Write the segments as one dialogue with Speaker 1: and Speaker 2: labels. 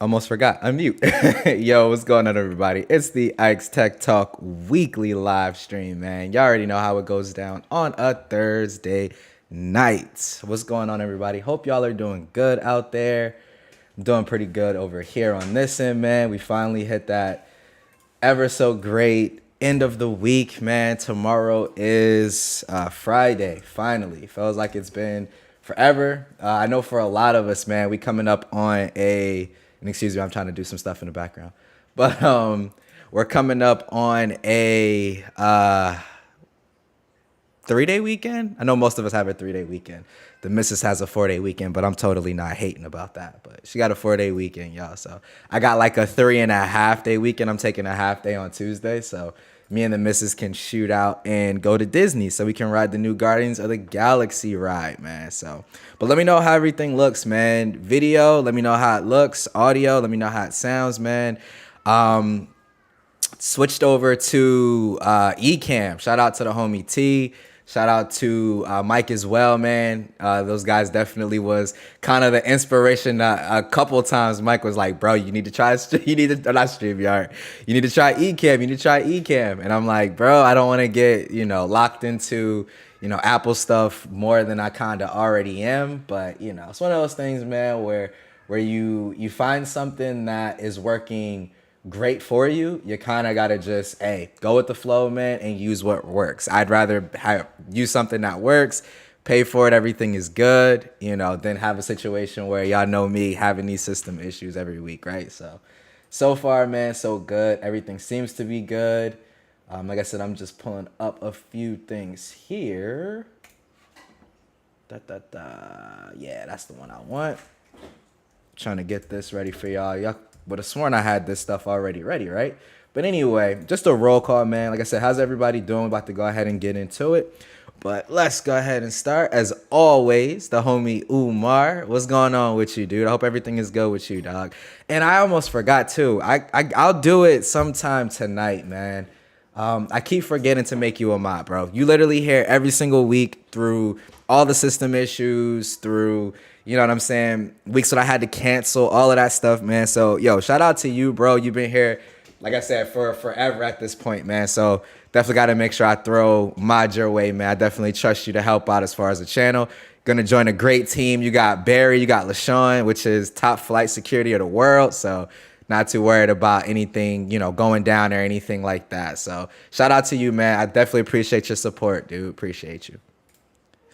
Speaker 1: Almost forgot. Unmute. Yo, what's going on, everybody? It's the Ike's Tech Talk weekly live stream, man. Y'all already know how it goes down on a Thursday night. What's going on, everybody? Hope y'all are doing good out there. I'm doing pretty good over here on this end, man. We finally hit that ever so great end of the week, man. Tomorrow is Friday, finally. Feels like it's been forever. I know for a lot of us, man, we coming up on and excuse me, I'm trying to do some stuff in the background. But we're coming up on a 3-day weekend. I know most of us have a 3-day weekend. The missus has a 4-day weekend, but I'm totally not hating about that. But she got a 4-day weekend, y'all. So I got like a 3.5-day weekend. I'm taking a half day on Tuesday. So me and the missus can shoot out and go to Disney so we can ride the new Guardians of the Galaxy ride, man. So, but let me know how everything looks, man. Video, let me know how it looks. Audio, let me know how it sounds, man. Switched over to Ecamm. Shout out to the homie T. Shout out to Mike as well, man. Those guys definitely was kind of the inspiration. A couple of times Mike was like, bro, you need to try, you need to, not StreamYard. You need to try Ecamm. You need to try Ecamm. And I'm like, bro, I don't want to get, locked into, Apple stuff more than I kind of already am. But, it's one of those things, man, where you find something that is working great for you, you kind of got to just, go with the flow, man, and use what works. I'd rather use something that works, pay for it, everything is good, than have a situation where y'all know me having these system issues every week, right? So far, man, so good. Everything seems to be good. Like I said, I'm just pulling up a few things here. Yeah, that's the one I want. Trying to get this ready for y'all. Y'all would have sworn I had this stuff already ready, right? But anyway, just a roll call, man. Like I said, how's everybody doing? We're about to go ahead and get into it. But let's go ahead and start. As always, the homie Umar. What's going on with you, dude? I hope everything is good with you, dog. And I almost forgot, too. I'll do it sometime tonight, man. I keep forgetting to make you a mod, bro. You literally hear every single week through all the system issues, through, you know what I'm saying, weeks that I had to cancel, all of that stuff, man. So, yo, shout out to you, bro. You've been here, like I said, for forever at this point, man. So definitely got to make sure I throw mod your way, man. I definitely trust you to help out as far as the channel. Going to join a great team. You got Barry, you got LaShawn, which is top flight security of the world. So not too worried about anything, going down or anything like that. So shout out to you, man. I definitely appreciate your support, dude. Appreciate you.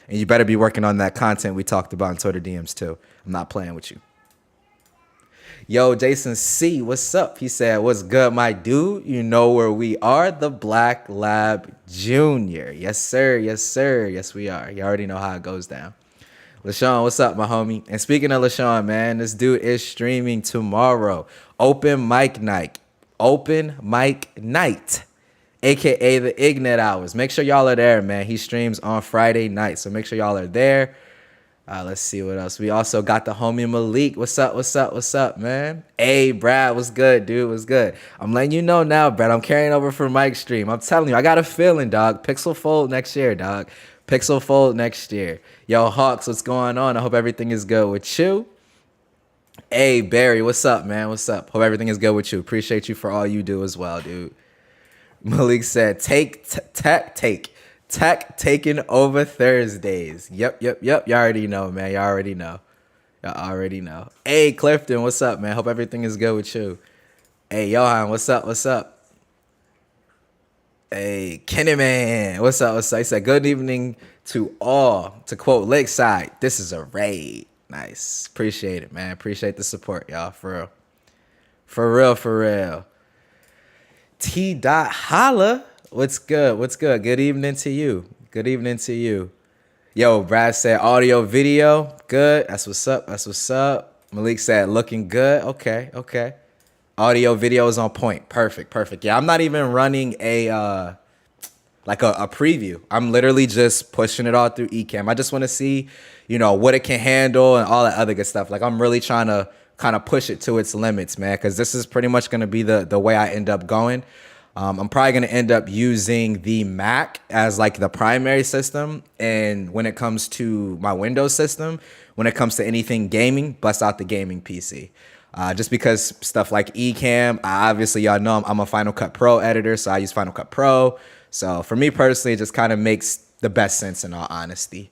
Speaker 1: And you better be working on that content we talked about in Twitter DMs too. I'm not playing with you. Yo, Jason C, what's up? He said, what's good, my dude? You know where we are, the Black Lab Junior. Yes, sir. Yes, sir. Yes, we are. You already know how it goes down. LaShawn, what's up, my homie? And speaking of LaShawn, man, this dude is streaming tomorrow. Open mic night. Open mic night. AKA the Ignet Hours. Make sure y'all are there, man. He streams on Friday night, so make sure y'all are there. Let's see what else. We also got the homie Malik. What's up, what's up, what's up, man? Hey, Brad, what's good, dude? What's good? I'm letting you know now, Brad. I'm carrying over from Mike's stream. I'm telling you, I got a feeling, dog. Pixel Fold next year, dog. Pixel Fold next year. Yo, Hawks, what's going on? I hope everything is good with you. Hey, Barry, what's up, man? What's up? Hope everything is good with you. Appreciate you for all you do as well, dude. Malik said, tech taking over Thursdays. Yep. Y'all already know, man. Y'all already know. Hey, Clifton, what's up, man? Hope everything is good with you. Hey, Johan, what's up? Hey, Kenny, man, what's up? He said, good evening to all. To quote Lakeside, this is a raid. Nice. Appreciate it, man. Appreciate the support, y'all. For real. T. Holla. What's good? Good evening to you. Yo, Brad said audio, video. Good. That's what's up. Malik said looking good. Okay. Audio, video is on point. Perfect. Yeah, I'm not even running a preview. I'm literally just pushing it all through Ecamm. I just want to see, what it can handle and all that other good stuff. Like, I'm really trying to kind of push it to its limits, man, because this is pretty much going to be the way I end up going. I'm probably going to end up using the Mac as like the primary system. And when it comes to my Windows system, when it comes to anything gaming, bust out the gaming PC. Just because stuff like Ecamm, obviously y'all know I'm a Final Cut Pro editor, so I use Final Cut Pro. So for me personally, it just kind of makes the best sense in all honesty.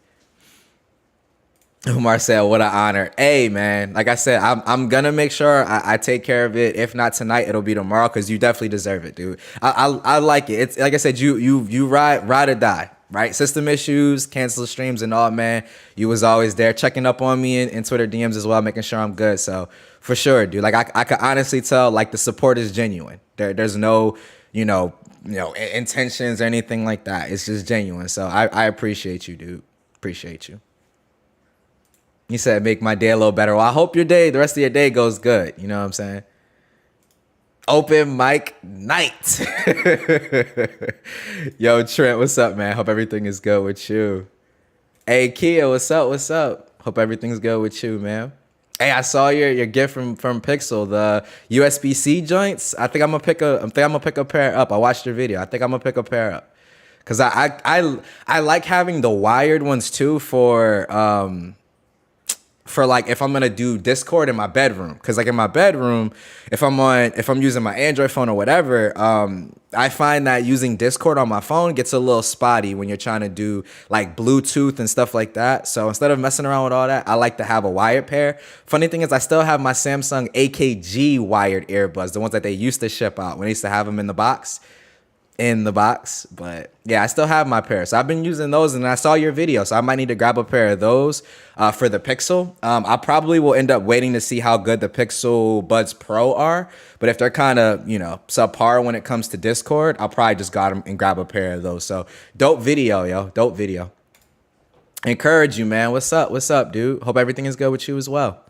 Speaker 1: Umar said, what an honor. Hey, man, like I said, I'm going to make sure I take care of it. If not tonight, it'll be tomorrow because you definitely deserve it, dude. I like it. It's like I said, you ride or die, right? System issues, cancel streams and all, man. You was always there checking up on me in Twitter DMs as well, making sure I'm good. So for sure, dude, like I could honestly tell like the support is genuine. There's no, intentions or anything like that. It's just genuine. So I appreciate you, dude. Appreciate you. He said, make my day a little better. Well, I hope the rest of your day goes good. You know what I'm saying? Open mic night. Yo, Trent, what's up, man? Hope everything is good with you. Hey, Kia, what's up? What's up? Hope everything's good with you, man. Hey, I saw your gift from Pixel, the USB-C joints. I think I'm gonna pick a pair up. I watched your video. I think I'm gonna pick a pair up. Cause I like having the wired ones too for like if I'm gonna do Discord in my bedroom, because like in my bedroom, if I'm using my Android phone or whatever, I find that using Discord on my phone gets a little spotty when you're trying to do like Bluetooth and stuff like that. So instead of messing around with all that, I like to have a wired pair. Funny thing is, I still have my Samsung AKG wired earbuds, the ones that they used to ship out when they used to have them in the box. But yeah, I still have my pair, so I've been using those, and I saw your video, so I might need to grab a pair of those for the Pixel. I probably will end up waiting to see how good the Pixel Buds Pro are, but if they're kind of subpar when it comes to Discord, I'll probably just got them and grab a pair of those. So dope video, yo, dope video. Encourage you, man. What's up, dude? Hope everything is good with you as well.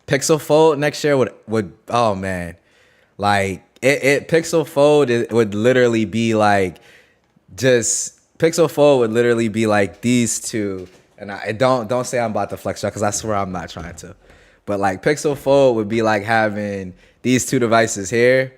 Speaker 1: Pixel Fold next year would oh man, like. It Pixel Fold would literally be like Pixel Fold would literally be like these two, and I don't say I'm about to flex y'all because I swear I'm not trying to, but like Pixel Fold would be like having these two devices here,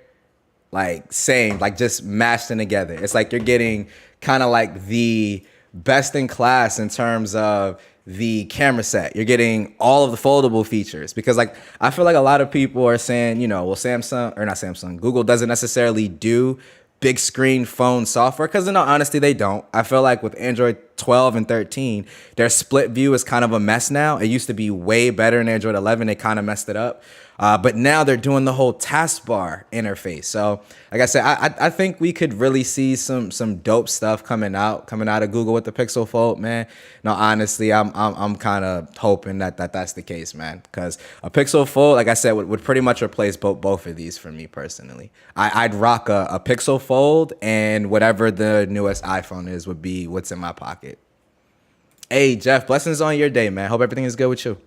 Speaker 1: like same, like just mashed in together. It's like you're getting kind of like the best in class in terms of the camera set. You're getting all of the foldable features, because like I feel like a lot of people are saying, Google doesn't necessarily do big screen phone software, because in all honesty they don't. I feel like with Android 12 and 13, their split view is kind of a mess now. It used to be way better in Android 11. They kind of messed it up. But now they're doing the whole taskbar interface. So like I said, I think we could really see some dope stuff coming out of Google with the Pixel Fold, man. No, honestly, I'm kind of hoping that's the case, man. Because a Pixel Fold, like I said, would pretty much replace both of these for me personally. I'd rock a Pixel Fold, and whatever the newest iPhone is would be what's in my pocket. Hey, Jeff, blessings on your day, man. Hope everything is good with you.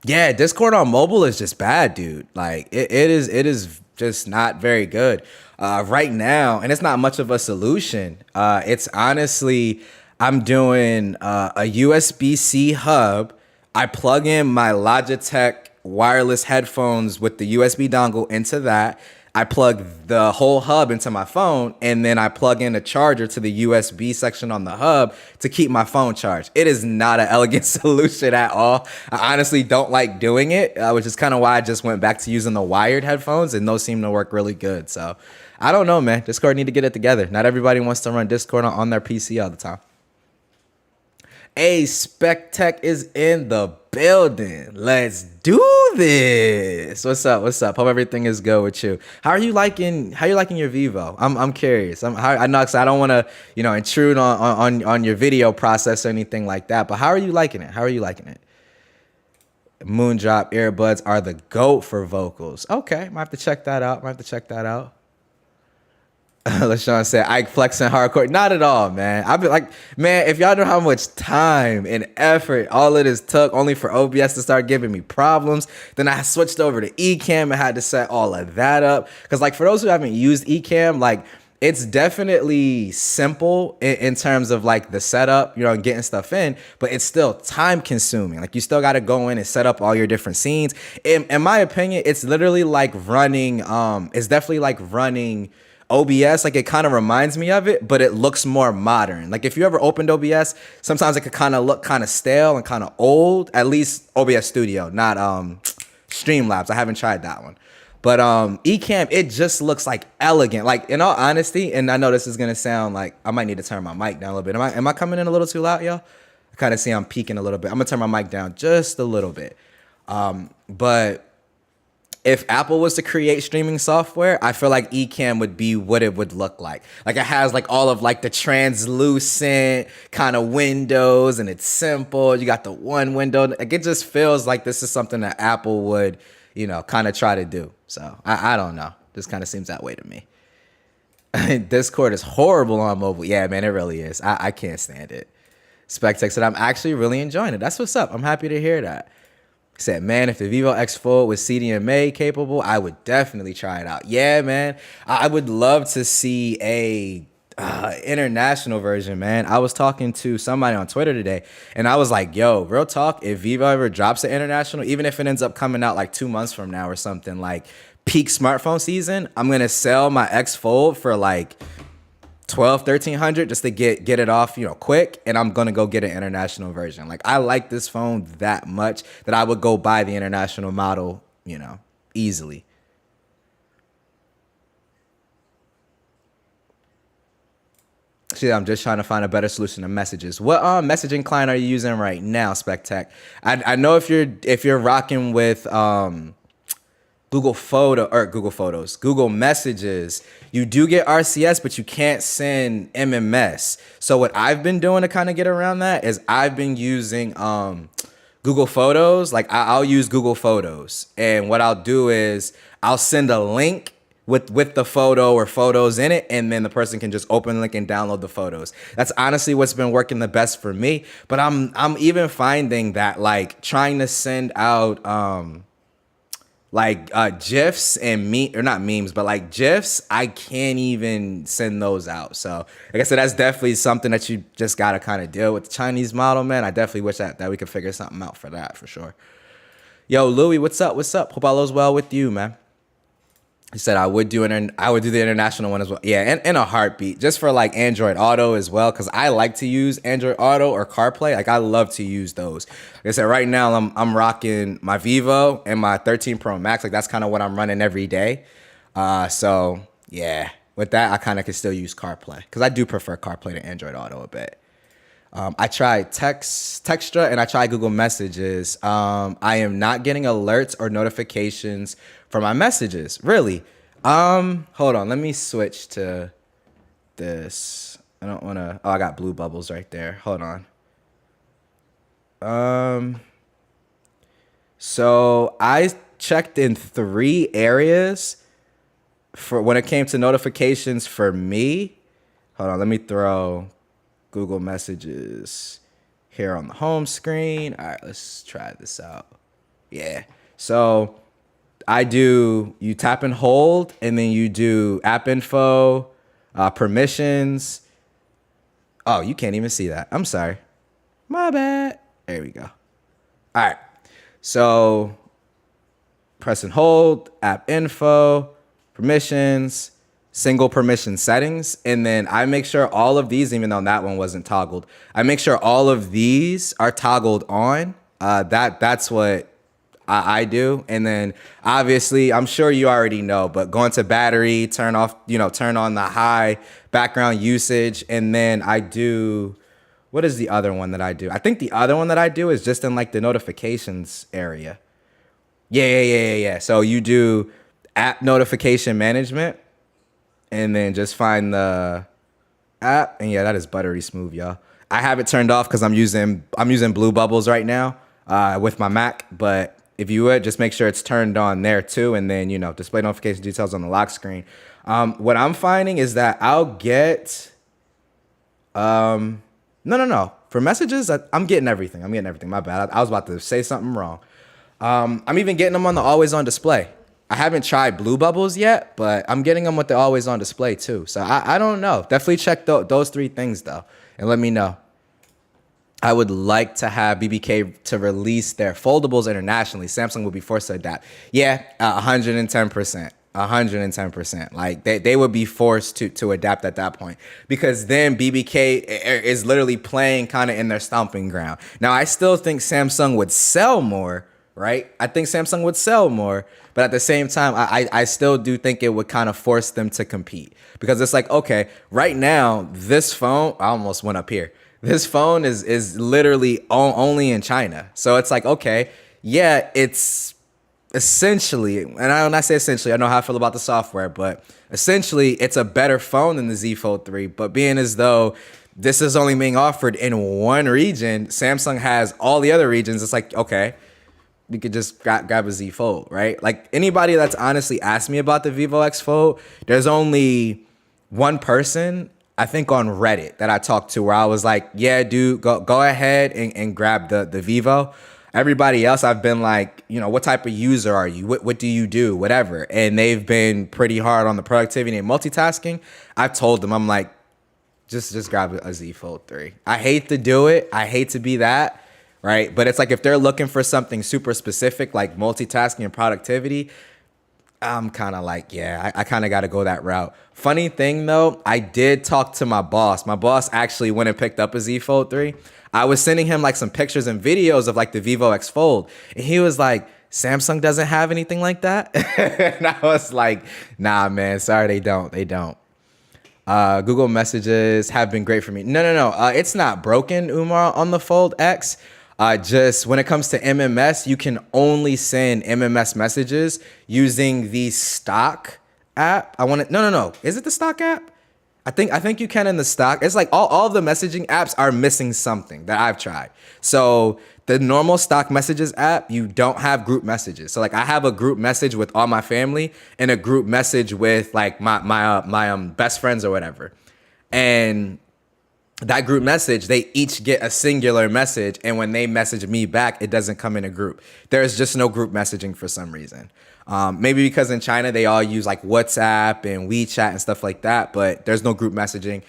Speaker 1: Yeah, Discord on mobile is just bad, dude. Like it is just not very good right now, and it's not much of a solution. It's honestly, I'm doing a USB-C hub. I plug in my Logitech wireless headphones with the USB dongle into that. I plug the whole hub into my phone, and then I plug in a charger to the USB section on the hub to keep my phone charged. It is not an elegant solution at all. I honestly don't like doing it, which is kind of why I just went back to using the wired headphones, and those seem to work really good. So I don't know, man. Discord need to get it together. Not everybody wants to run Discord on their PC all the time. Hey, Spec Tech is in the building. Let's do this. What's up? Hope everything is good with you. How are you liking your Vivo? I'm curious. I know, cause I don't want to intrude on your video process or anything like that. But how are you liking it? Moondrop earbuds are the GOAT for vocals. Okay, might have to check that out. LaShawn said, Ike flexing hardcore. Not at all, man. I've been like, man, if y'all know how much time and effort all of this took only for OBS to start giving me problems, then I switched over to Ecamm and had to set all of that up. Because like for those who haven't used Ecamm, like it's definitely simple in terms of like the setup, and getting stuff in, but it's still time consuming. Like you still got to go in and set up all your different scenes. In my opinion, it's literally like running, it's definitely like running OBS, like it kind of reminds me of it, but it looks more modern. Like if you ever opened OBS, sometimes it could kind of look kind of stale and kind of old. At least OBS Studio, not Streamlabs. I haven't tried that one. But Ecamm, it just looks like elegant. Like in all honesty, and I know this is gonna sound like I might need to turn my mic down a little bit. Am I coming in a little too loud, y'all? I kind of see I'm peaking a little bit. I'm gonna turn my mic down just a little bit. But if Apple was to create streaming software, I feel like Ecamm would be what it would look like. Like it has like all of like the translucent kind of windows, and it's simple. You got the one window. Like it just feels like this is something that Apple would, kind of try to do. So I don't know. This kind of seems that way to me. Discord is horrible on mobile. Yeah, man, it really is. I can't stand it. SpecTech said, I'm actually really enjoying it. That's what's up. I'm happy to hear that. He said, man, if the Vivo X Fold was CDMA capable, I would definitely try it out. Yeah, man. I would love to see a international version, man. I was talking to somebody on Twitter today, and I was like, yo, real talk, if Vivo ever drops an international, even if it ends up coming out like 2 months from now or something, like peak smartphone season, I'm going to sell my X Fold for like 1,200-1,300 just to get it off, quick, and I'm gonna go get an international version. Like I like this phone that much that I would go buy the international model, easily. See, I'm just trying to find a better solution to messages. What messaging client are you using right now, SpecTech? I know if you're rocking with Google Photos, Google Messages, you do get RCS, but you can't send MMS. So what I've been doing to kind of get around that is I've been using Google Photos. Like I'll use Google Photos, and what I'll do is I'll send a link with the photo or photos in it, and then the person can just open the link and download the photos. That's honestly what's been working the best for me. But I'm even finding that like trying to send out GIFs and not memes, but like GIFs, I can't even send those out. So like I said, that's definitely something that you just got to kind of deal with. The Chinese model, man, I definitely wish that we could figure something out for that, for sure. Yo, Louis, what's up? Hope all is well with you, man. He said I would do the international one as well. Yeah, in a heartbeat, just for like Android Auto as well, because I like to use Android Auto or CarPlay. Like I love to use those. Like I said, right now I'm rocking my Vivo and my 13 Pro Max. Like that's kind of what I'm running every day. So yeah, with that I kind of can still use CarPlay because I do prefer CarPlay to Android Auto a bit. I tried Textra and I tried Google Messages. I am not getting alerts or notifications for my messages. Really? Hold on. Let me switch to this. I don't want to. Oh, I got blue bubbles right there. Hold on. So I checked in 3 areas for when it came to notifications for me. Hold on. Let me throw Google Messages here on the home screen. All right, let's try this out. Yeah. So you tap and hold, and then you do app info, permissions. Oh, you can't even see that. I'm sorry. My bad. There we go. All right. So press and hold, app info, permissions, single permission settings. And then I make sure all of these, even though that one wasn't toggled, I make sure all of these are toggled on. That's what I do. And then obviously, I'm sure you already know, but go into battery, turn on the high background usage. And then I do, what is the other one that I do? I think the other one that I do is just in like the notifications area. Yeah. So you do app notification management and then just find the app. And yeah, that is buttery smooth, y'all. I have it turned off because I'm using blue bubbles right now with my Mac, but if you would, just make sure it's turned on there too, and then, display notification details on the lock screen. What I'm finding is that I'll get, no. For messages, I'm getting everything. My bad. I was about to say something wrong. I'm even getting them on the always on display. I haven't tried blue bubbles yet, but I'm getting them with the always on display too. So I don't know. Definitely check those 3 things though, and let me know. I would like to have BBK to release their foldables internationally. Samsung will be forced to adapt. Yeah, 110%. 110%. Like they would be forced to adapt at that point because then BBK is literally playing kind of in their stomping ground. Now I still think Samsung would sell more, right? I think Samsung would sell more, but at the same time, I still do think it would kind of force them to compete because it's like, okay, right now this phone, I almost went up here. This phone is literally only in China, so it's like, okay, yeah, it's essentially, and when I say essentially, I know how I feel about the software, but essentially it's a better phone than the Z Fold 3. But being as though this is only being offered in one region, Samsung has all the other regions. It's like, okay, we could just grab a Z Fold, right? Like anybody that's honestly asked me about the Vivo X Fold, there's only one person, I think on Reddit, that I talked to where I was like, yeah, dude, go ahead and grab the Vivo. Everybody else, I've been like, you know, what type of user are you? What do you do? Whatever. And they've been pretty hard on the productivity and multitasking. I've told them, I'm like, just grab a Z Fold 3. I hate to do it. I hate to be that, right? But it's like if they're looking for something super specific like multitasking and productivity, I'm kind of like, yeah, I kind of got to go that route. Funny thing though, I did talk to my boss. My boss actually went and picked up a Z Fold 3. I was sending him like some pictures and videos of like the Vivo X Fold. And he was like, Samsung doesn't have anything like that? And I was like, nah, man, sorry, they don't. They don't. Google Messages have been great for me. No. It's not broken, Umar, on the Fold X. Just when it comes to MMS, you can only send MMS messages using the stock app. No. Is it the stock app? I think you can in the stock. It's like all the messaging apps are missing something that I've tried. So the normal stock messages app, you don't have group messages. So like I have a group message with all my family and a group message with like my best friends or whatever. And that group message, they each get a singular message. And when they message me back, it doesn't come in a group. There's just no group messaging for some reason. Maybe because in China, they all use like WhatsApp and WeChat and stuff like that, but there's no group messaging.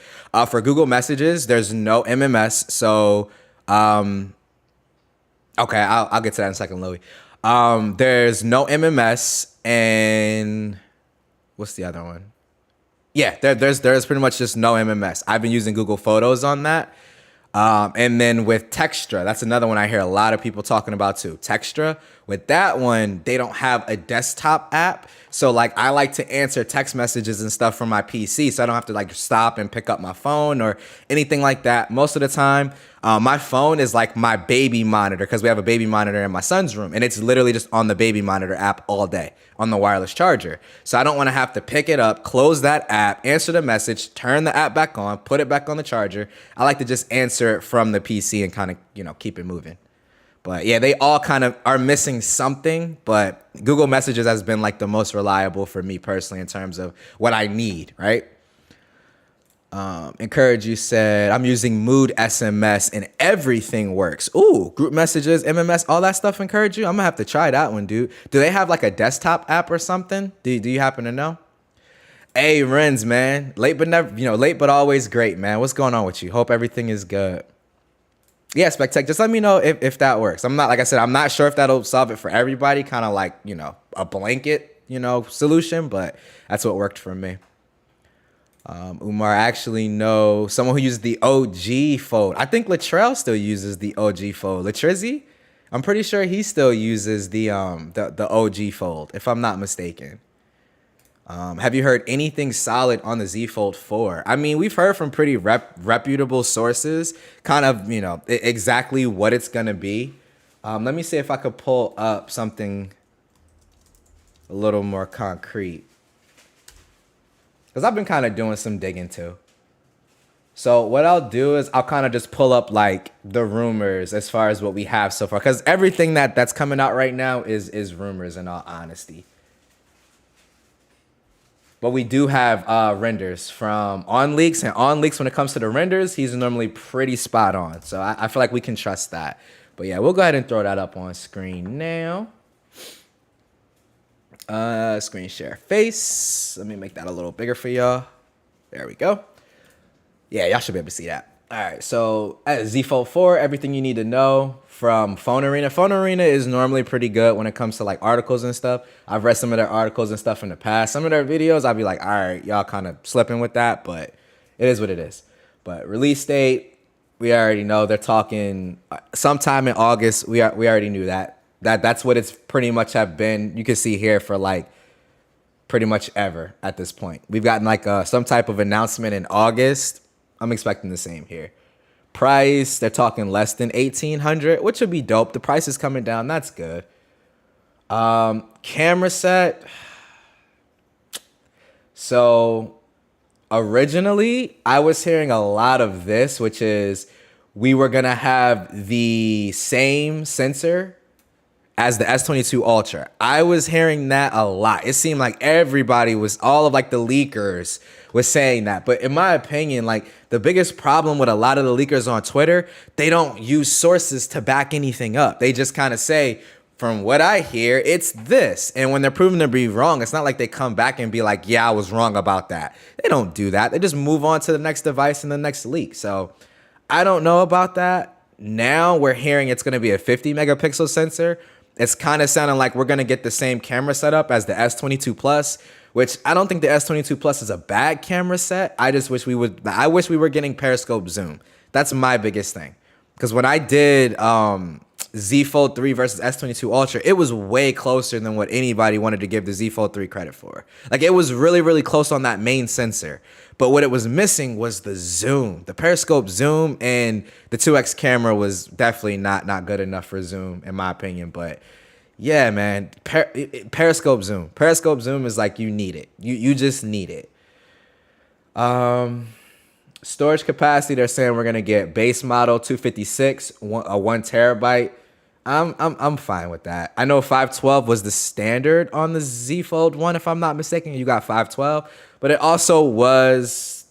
Speaker 1: For Google Messages, there's no MMS. So, okay, I'll get to that in a second, Louis. There's no MMS and what's the other one? Yeah, there's pretty much just no MMS. I've been using Google Photos on that. And then with Textra, that's another one I hear a lot of people talking about too. Textra, with that one, they don't have a desktop app. So like I like to answer text messages and stuff from my PC. So I don't have to like stop and pick up my phone or anything like that. Most of the time, my phone is like my baby monitor because we have a baby monitor in my son's room. And it's literally just on the baby monitor app all day on the wireless charger. So I don't want to have to pick it up, close that app, answer the message, turn the app back on, put it back on the charger. I like to just answer it from the PC and kind of, keep it moving. But yeah, they all kind of are missing something, but Google Messages has been like the most reliable for me personally in terms of what I need, right? Encourage you said, I'm using Mood SMS and everything works. Ooh, group messages, MMS, all that stuff encourage you? I'm gonna have to try that one, dude. Do they have like a desktop app or something? Do you happen to know? Hey, Renz, man. Late but always great, man. What's going on with you? Hope everything is good. Yeah, SpecTech, just let me know if that works. I'm not sure if that'll solve it for everybody, kind of like, a blanket, solution, but that's what worked for me. Umar, I actually know someone who uses the OG Fold. I think Latrell still uses the OG Fold. Latrizzy, I'm pretty sure he still uses the OG Fold, if I'm not mistaken. Have you heard anything solid on the Z Fold 4? I mean, we've heard from pretty reputable sources, kind of, exactly what it's going to be. Let me see if I could pull up something a little more concrete. Because I've been kind of doing some digging too. So what I'll do is I'll kind of just pull up like the rumors as far as what we have so far. Because everything that's coming out right now is rumors in all honesty. But we do have renders from OnLeaks. And OnLeaks, when it comes to the renders, he's normally pretty spot on. So I feel like we can trust that. But yeah, we'll go ahead and throw that up on screen now. Screen share face. Let me make that a little bigger for y'all. There we go. Yeah, y'all should be able to see that. All right, so at Z Fold 4, everything you need to know from Phone Arena. Phone Arena is normally pretty good when it comes to like articles and stuff. I've read some of their articles and stuff in the past. Some of their videos, I'll be like, all right, y'all kind of slipping with that, but it is what it is. But release date, we already know they're talking sometime in August. We already knew that. That's what it's pretty much have been. You can see here for like pretty much ever at this point. We've gotten like some type of announcement in August. I'm expecting the same here. Price, they're talking less than 1,800, which would be dope. The price is coming down. That's good. Camera set. So originally, I was hearing a lot of this, which is we were going to have the same sensor as the S22 Ultra. I was hearing that a lot. It seemed like everybody was, all of like the leakers was saying that. But in my opinion, like the biggest problem with a lot of the leakers on Twitter, they don't use sources to back anything up. They just kind of say, from what I hear, it's this. And when they're proven to be wrong, it's not like they come back and be like, yeah, I was wrong about that. They don't do that. They just move on to the next device and the next leak. So I don't know about that. Now we're hearing it's going to be a 50 megapixel sensor. It's kind of sounding like we're going to get the same camera setup as the S22 Plus, which I don't think the S22 Plus is a bad camera set. I wish we were getting periscope zoom. That's my biggest thing. Because when I did Z Fold 3 versus S22 Ultra, it was way closer than what anybody wanted to give the Z Fold 3 credit for. Like it was really, really close on that main sensor. But what it was missing was the zoom. The periscope zoom, and the 2X camera was definitely not good enough for zoom, in my opinion. But yeah, man, periscope zoom. Periscope zoom is like you need it. You just need it. Storage capacity, they're saying we're gonna get base model 256, a 1 terabyte. I'm fine with that. I know 512 was the standard on the Z Fold 1, if I'm not mistaken. You got 512, but it also was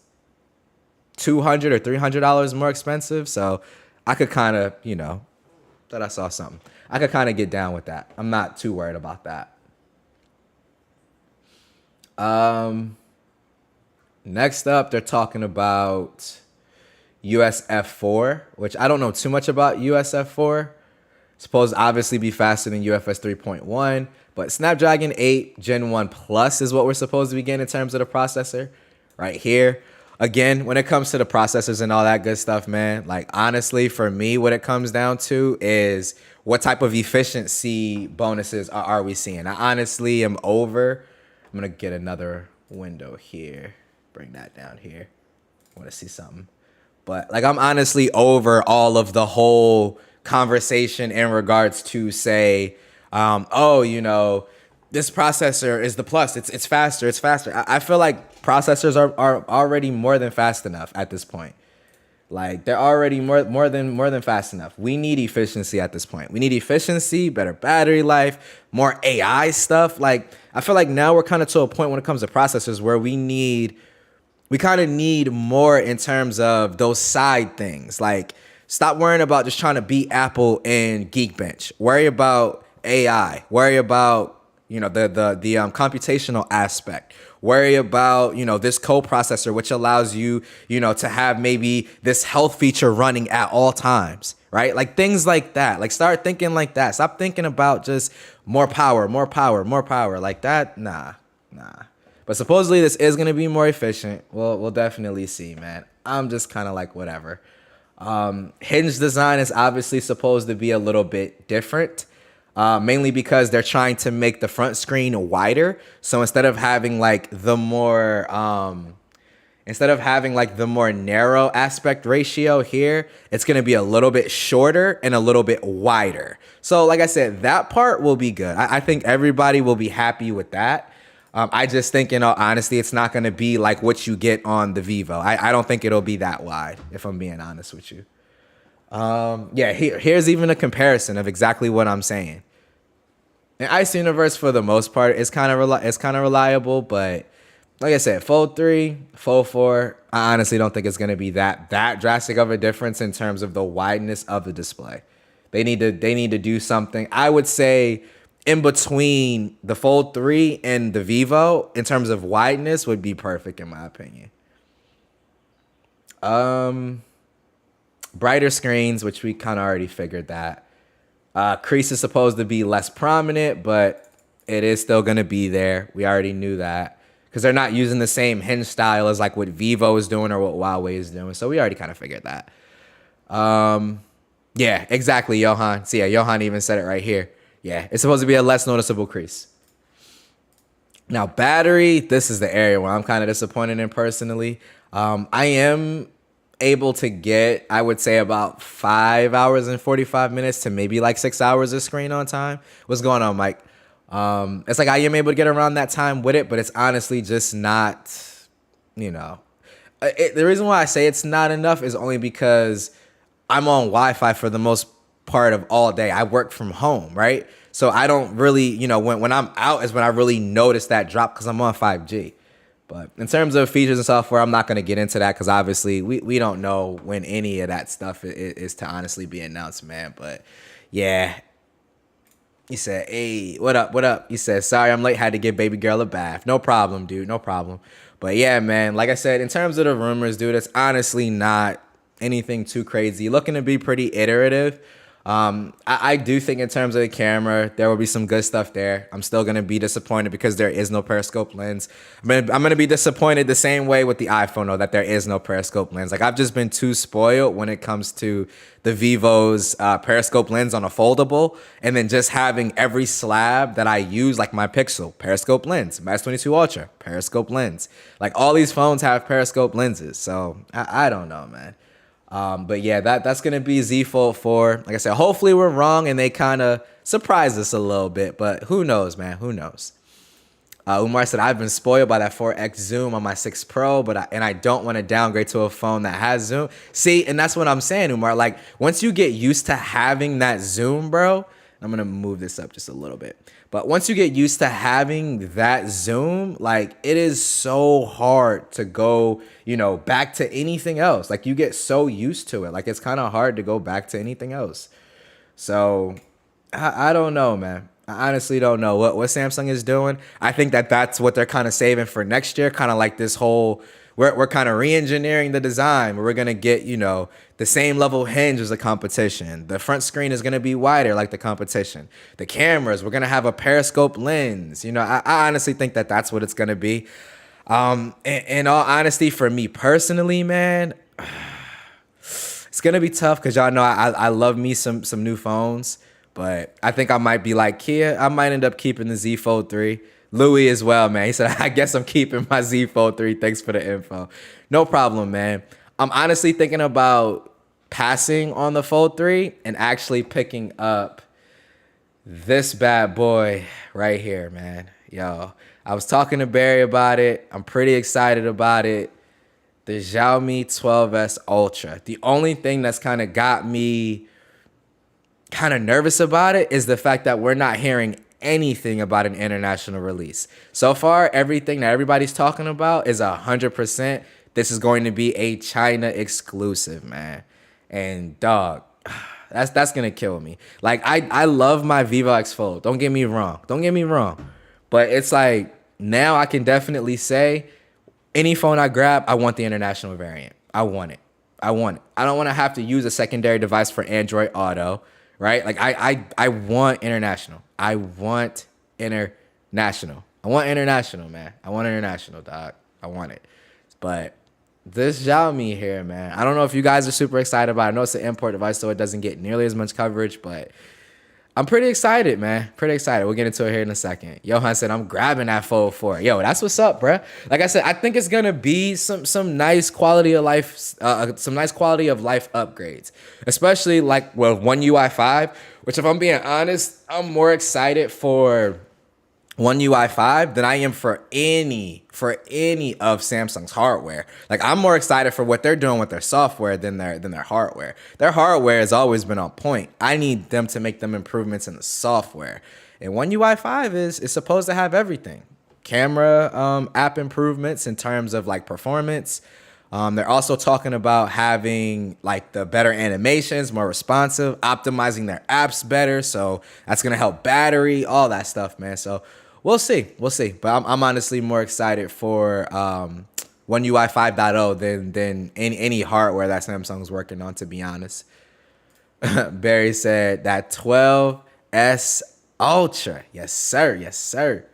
Speaker 1: $200 or $300 more expensive. So I could kind of, thought I saw something. I could kind of get down with that. I'm not too worried about that. Next up, they're talking about USF4, which I don't know too much about USF4. Supposed to obviously be faster than UFS 3.1, but Snapdragon 8 Gen 1 Plus is what we're supposed to be getting in terms of the processor right here. Again, when it comes to the processors and all that good stuff, man, like honestly, for me, what it comes down to is what type of efficiency bonuses are we seeing? I honestly am over. I'm going to get another window here. Bring that down here. I want to see something. But like, I'm honestly over all of the whole conversation in regards to say, this processor is the plus. It's faster. It's faster. I feel like processors are already more than fast enough at this point. Like they're already more than fast enough. We need efficiency at this point. We need efficiency, better battery life, more AI stuff. Like I feel like now we're kind of to a point when it comes to processors where we kind of need more in terms of those side things. Like stop worrying about just trying to beat Apple and Geekbench. Worry about AI. Worry about the computational aspect. Worry about this coprocessor, which allows you to have maybe this health feature running at all times, right? Like things like that. Like start thinking like that. Stop thinking about just more power. Like that. Nah. But supposedly this is gonna be more efficient. We'll definitely see, man. I'm just kind of like whatever. Hinge Design is obviously supposed to be a little bit different. Mainly because they're trying to make the front screen wider. So instead of having like the more narrow aspect ratio here, it's going to be a little bit shorter and a little bit wider. So like I said, that part will be good. I think everybody will be happy with that. I just think, in all honesty, it's not going to be like what you get on the Vivo. I don't think it'll be that wide, if I'm being honest with you. Here's even a comparison of exactly what I'm saying. In Ice Universe, for the most part, it's kind of reliable, but like I said, Fold 3, Fold 4, I honestly don't think it's going to be that drastic of a difference in terms of the wideness of the display. They need to do something. I would say in between the Fold 3 and the Vivo, in terms of wideness, would be perfect in my opinion. Brighter screens, which we kind of already figured that. Crease is supposed to be less prominent, but it is still going to be there. We already knew that because they're not using the same hinge style as like what Vivo is doing or what Huawei is doing. So we already kind of figured that. Yeah, exactly, Johan. See, yeah, Johan even said it right here. Yeah, it's supposed to be a less noticeable crease. Now, battery, this is the area where I'm kind of disappointed in personally. I am able to get, I would say, about 5 hours and 45 minutes to maybe like 6 hours of screen on time. What's going on, Mike? It's like I am able to get around that time with it, but it's honestly just not, you know. The reason why I say it's not enough is only because I'm on Wi-Fi for the most part of all day. I work from home, right? So I don't really, you know, when I'm out is when I really notice that drop because I'm on 5G. But in terms of features and software, I'm not going to get into that because obviously we don't know when any of that stuff is to honestly be announced, man. But yeah, he said, hey, what up, what up? He said, sorry, I'm late, had to give baby girl a bath. No problem, dude, no problem. But yeah, man, like I said, in terms of the rumors, dude, it's honestly not anything too crazy. Looking to be pretty iterative. I do think in terms of the camera, there will be some good stuff there. I'm still going to be disappointed because there is no periscope lens. I'm going to be disappointed the same way with the iPhone, though, that there is no periscope lens. Like, I've just been too spoiled when it comes to the Vivo's periscope lens on a foldable, and then just having every slab that I use, like my Pixel, periscope lens, my S22 Ultra, periscope lens. Like, all these phones have periscope lenses, so I don't know, man. But yeah, that's going to be Z Fold 4. Like I said, hopefully we're wrong and they kind of surprise us a little bit, but who knows, man? Who knows? Umar said, I've been spoiled by that 4X zoom on my 6 Pro, but I don't want to downgrade to a phone that has zoom. See, and that's what I'm saying, Umar. Like, once you get used to having that zoom, bro, I'm going to move this up just a little bit. But once you get used to having that zoom, like, it is so hard to go, you know, back to anything else. Like, you get so used to it. Like, it's kind of hard to go back to anything else. So, I don't know, man. I honestly don't know what Samsung is doing. I think that's what they're kind of saving for next year. Kind of like this whole, we're kind of re-engineering the design where we're going to get, you know, the same level hinge as the competition. The front screen is going to be wider like the competition. The cameras, we're going to have a periscope lens. You know, I honestly think that's what it's going to be. In all honesty, for me personally, man, it's going to be tough because y'all know I love me some new phones. But I think I might be like Kia. I might end up keeping the Z Fold 3. Louis as well, man. He said, I guess I'm keeping my Z Fold 3. Thanks for the info. No problem, man. I'm honestly thinking about passing on the Fold 3 and actually picking up this bad boy right here, man. Yo, I was talking to Barry about it. I'm pretty excited about it. The Xiaomi 12S Ultra. The only thing that's kind of got me kind of nervous about it is the fact that we're not hearing anything about an international release. So far, everything that everybody's talking about is 100%. This is going to be a China exclusive, man. And dog, that's gonna kill me. Like, I love my Vivo X Fold. Don't get me wrong. But it's like, now I can definitely say any phone I grab, I want the international variant. I want it. I don't want to have to use a secondary device for Android Auto. Right? Like, I want international. I want international, man. I want international, dog. I want it. But this Xiaomi here, man, I don't know if you guys are super excited about it. I know it's an import device, so it doesn't get nearly as much coverage, but I'm pretty excited, man. Pretty excited. We'll get into it here in a second. Johan said, I'm grabbing that Fold 4. Yo, that's what's up, bruh. Like I said, I think it's going to be some nice quality of life, upgrades, especially like with One UI 5, which, if I'm being honest, I'm more excited for One UI 5 than I am for any of Samsung's hardware. Like, I'm more excited for what they're doing with their software than their hardware. Their hardware has always been on point. I need them to make them improvements in the software. And One UI 5 is supposed to have everything. Camera app improvements in terms of like performance. They're also talking about having like the better animations, more responsive, optimizing their apps better. So that's going to help battery, all that stuff, man. So we'll see. But I'm honestly more excited for One UI 5.0 than any hardware that Samsung's working on, to be honest. Barry said that 12S Ultra. Yes, sir. Yes, sir.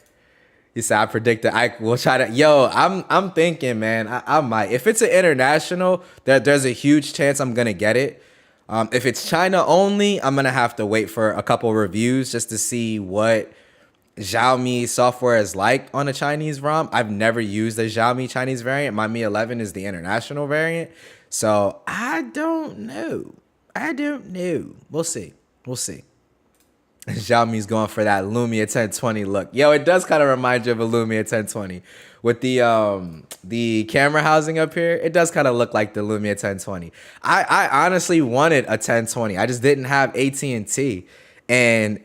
Speaker 1: He said, I predicted Ike will try to. Yo, I'm thinking, man, I might. If it's an international, there's a huge chance I'm gonna get it. If it's China only, I'm gonna have to wait for a couple reviews just to see what Xiaomi software is like on a Chinese ROM. I've never used the Xiaomi Chinese variant. My Mi 11 is the international variant. So I don't know. We'll see. Xiaomi's going for that Lumia 1020 look. Yo, it does kind of remind you of a Lumia 1020 with the camera housing up here. It does kind of look like the Lumia 1020. I honestly wanted a 1020. I just didn't have AT&T. And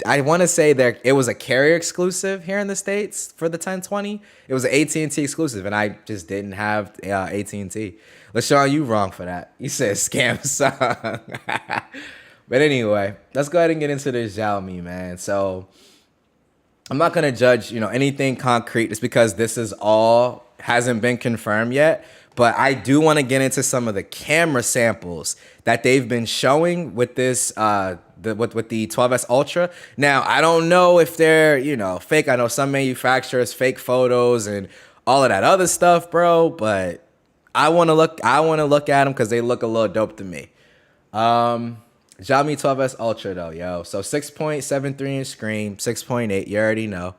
Speaker 1: I want to say that it was a carrier exclusive here in the States for the 1020. It was an AT&T exclusive, and I just didn't have AT&T. LaShawn, you wrong for that. You said scam song. But anyway, let's go ahead and get into the Xiaomi, man. So I'm not going to judge, anything concrete just because this is all hasn't been confirmed yet. But I do want to get into some of the camera samples that they've been showing with this, with the 12S Ultra. Now, I don't know if they're, fake. I know some manufacturers fake photos and all of that other stuff, bro. But I want to look at them because they look a little dope to me. Xiaomi 12S Ultra though, yo. So 6.73 inch screen, 6.8. You already know.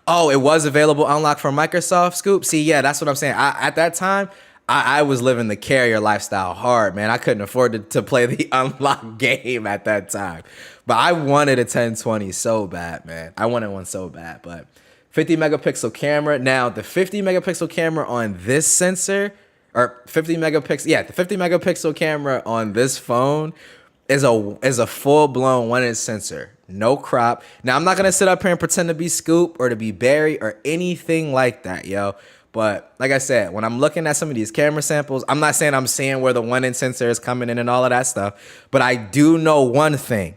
Speaker 1: Oh, it was available unlocked from Microsoft. Scoop. See, yeah, that's what I'm saying. At that time, I was living the carrier lifestyle hard, man. I couldn't afford to play the unlocked game at that time. But I wanted a 1020 so bad, man. I wanted one so bad. But 50 megapixel camera. Now, the 50 megapixel camera on this sensor, or 50 megapixel, the 50 megapixel camera on this phone is a full-blown 1-inch sensor. No crop. Now, I'm not going to sit up here and pretend to be Scoop or to be Barry or anything like that, yo. But like I said, when I'm looking at some of these camera samples, I'm not saying I'm seeing where the 1-inch sensor is coming in and all of that stuff. But I do know one thing.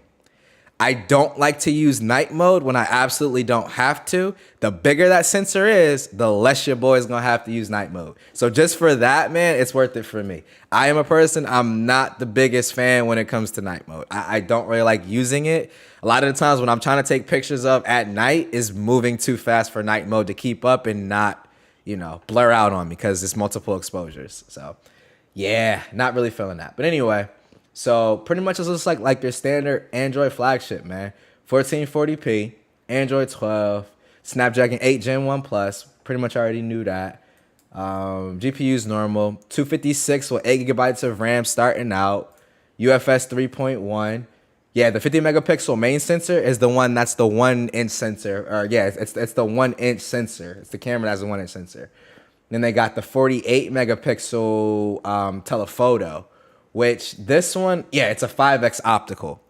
Speaker 1: I don't like to use night mode when I absolutely don't have to. The bigger that sensor is, the less your boy is going to have to use night mode. So just for that, man, it's worth it for me. I am a person, I'm not the biggest fan when it comes to night mode. I don't really like using it. A lot of the times when I'm trying to take pictures of at night is moving too fast for night mode to keep up and not, blur out on me because it's multiple exposures. So yeah, not really feeling that. But anyway. So pretty much it looks like your standard Android flagship, man. 1440p, Android 12, Snapdragon 8 Gen 1 Plus. Pretty much already knew that. GPU's normal. 256 with 8 gigabytes of RAM starting out. UFS 3.1. Yeah, the 50 megapixel main sensor is the one that's the 1-inch sensor. Or yeah, it's the 1-inch sensor. It's the camera that's a 1-inch sensor. Then they got the 48 megapixel telephoto. Which this one, it's a 5x optical.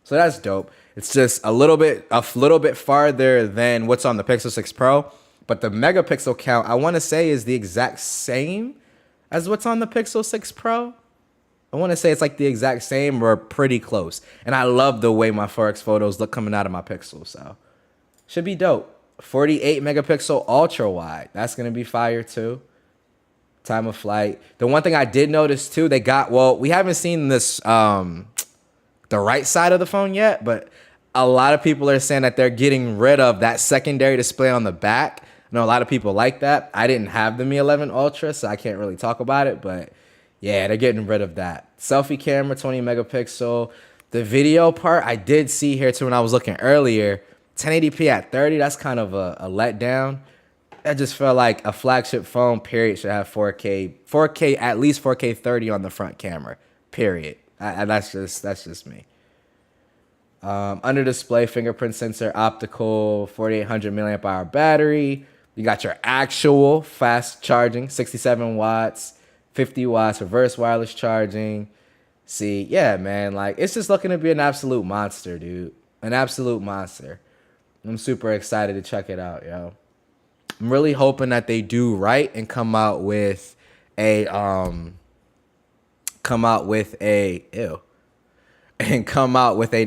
Speaker 1: So that's dope. It's just a little bit farther than what's on the Pixel 6 Pro. But the megapixel count, I want to say, is the exact same as what's on the Pixel 6 Pro. I want to say it's like the exact same or pretty close. And I love the way my 4X photos look coming out of my Pixel. So should be dope. 48 megapixel ultra wide. That's going to be fire too. Time of flight. The one thing I did notice too, we haven't seen this, the right side of the phone yet, but a lot of people are saying that they're getting rid of that secondary display on the back. I know a lot of people like that. I didn't have the Mi 11 Ultra, so I can't really talk about it, but yeah, they're getting rid of that. Selfie camera, 20 megapixel. The video part, I did see here too when I was looking earlier, 1080p at 30, that's kind of a letdown. I just feel like a flagship phone, period, should have 4K, at least 4K 30 on the front camera, period. And that's just me. Under display, fingerprint sensor, optical, 4800 milliamp hour battery. You got your actual fast charging, 67 watts, 50 watts, reverse wireless charging. See, yeah, man, like it's just looking to be an absolute monster, dude. An absolute monster. I'm super excited to check it out, yo. I'm really hoping that they do right and come out with an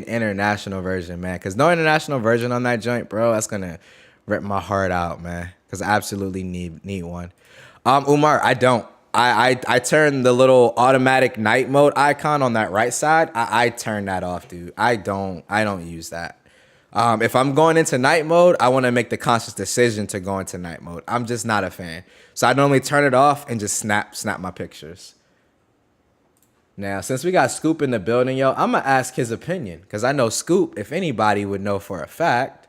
Speaker 1: international version, man. Cause no international version on that joint, bro, that's gonna rip my heart out, man. because I absolutely need one. Umar, I don't. I turn the little automatic night mode icon on that right side. I turn that off, dude. I don't use that. If I'm going into night mode, I want to make the conscious decision to go into night mode. I'm just not a fan. So I normally turn it off and just snap my pictures. Now, since we got Scoop in the building, yo, I'm going to ask his opinion. Because I know Scoop, if anybody would know for a fact,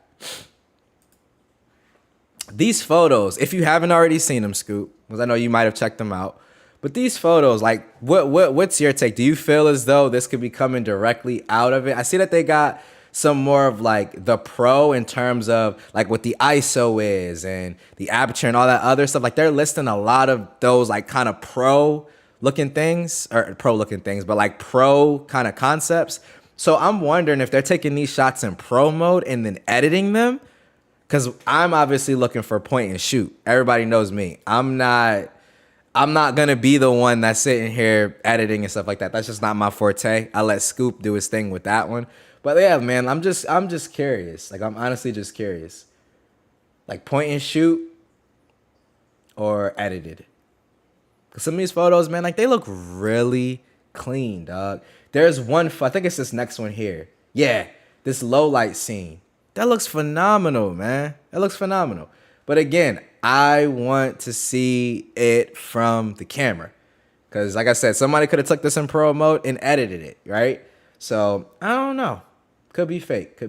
Speaker 1: these photos, if you haven't already seen them, Scoop, because I know you might have checked them out, but these photos, like, what's your take? Do you feel as though this could be coming directly out of it? I see that they got some more of like the pro in terms of like what the ISO is and the aperture and all that other stuff. Like they're listing a lot of those like kind of pro looking things, but like pro kind of concepts. So I'm wondering if they're taking these shots in pro mode and then editing them. Cause I'm obviously looking for point and shoot. Everybody knows me. I'm not gonna be the one that's sitting here editing and stuff like that. That's just not my forte. I let Scoop do his thing with that one. But yeah, man, I'm just curious. Like I'm honestly just curious. Like point and shoot or edited. Cause some of these photos, man, like they look really clean, dog. There's one, I think it's this next one here. Yeah, this low light scene. That looks phenomenal, man. That looks phenomenal. But again, I want to see it from the camera. Because like I said, somebody could have took this in pro mode and edited it, right? So, I don't know. Could be fake.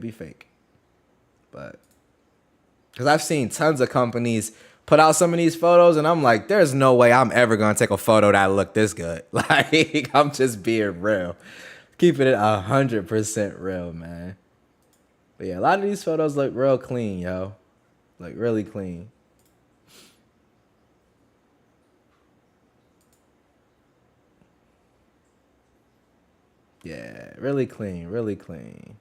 Speaker 1: But, because I've seen tons of companies put out some of these photos, and I'm like, there's no way I'm ever going to take a photo that look this good. Like, I'm just being real. Keeping it 100% real, man. But yeah, a lot of these photos look real clean, yo. Like, really clean. Yeah, really clean.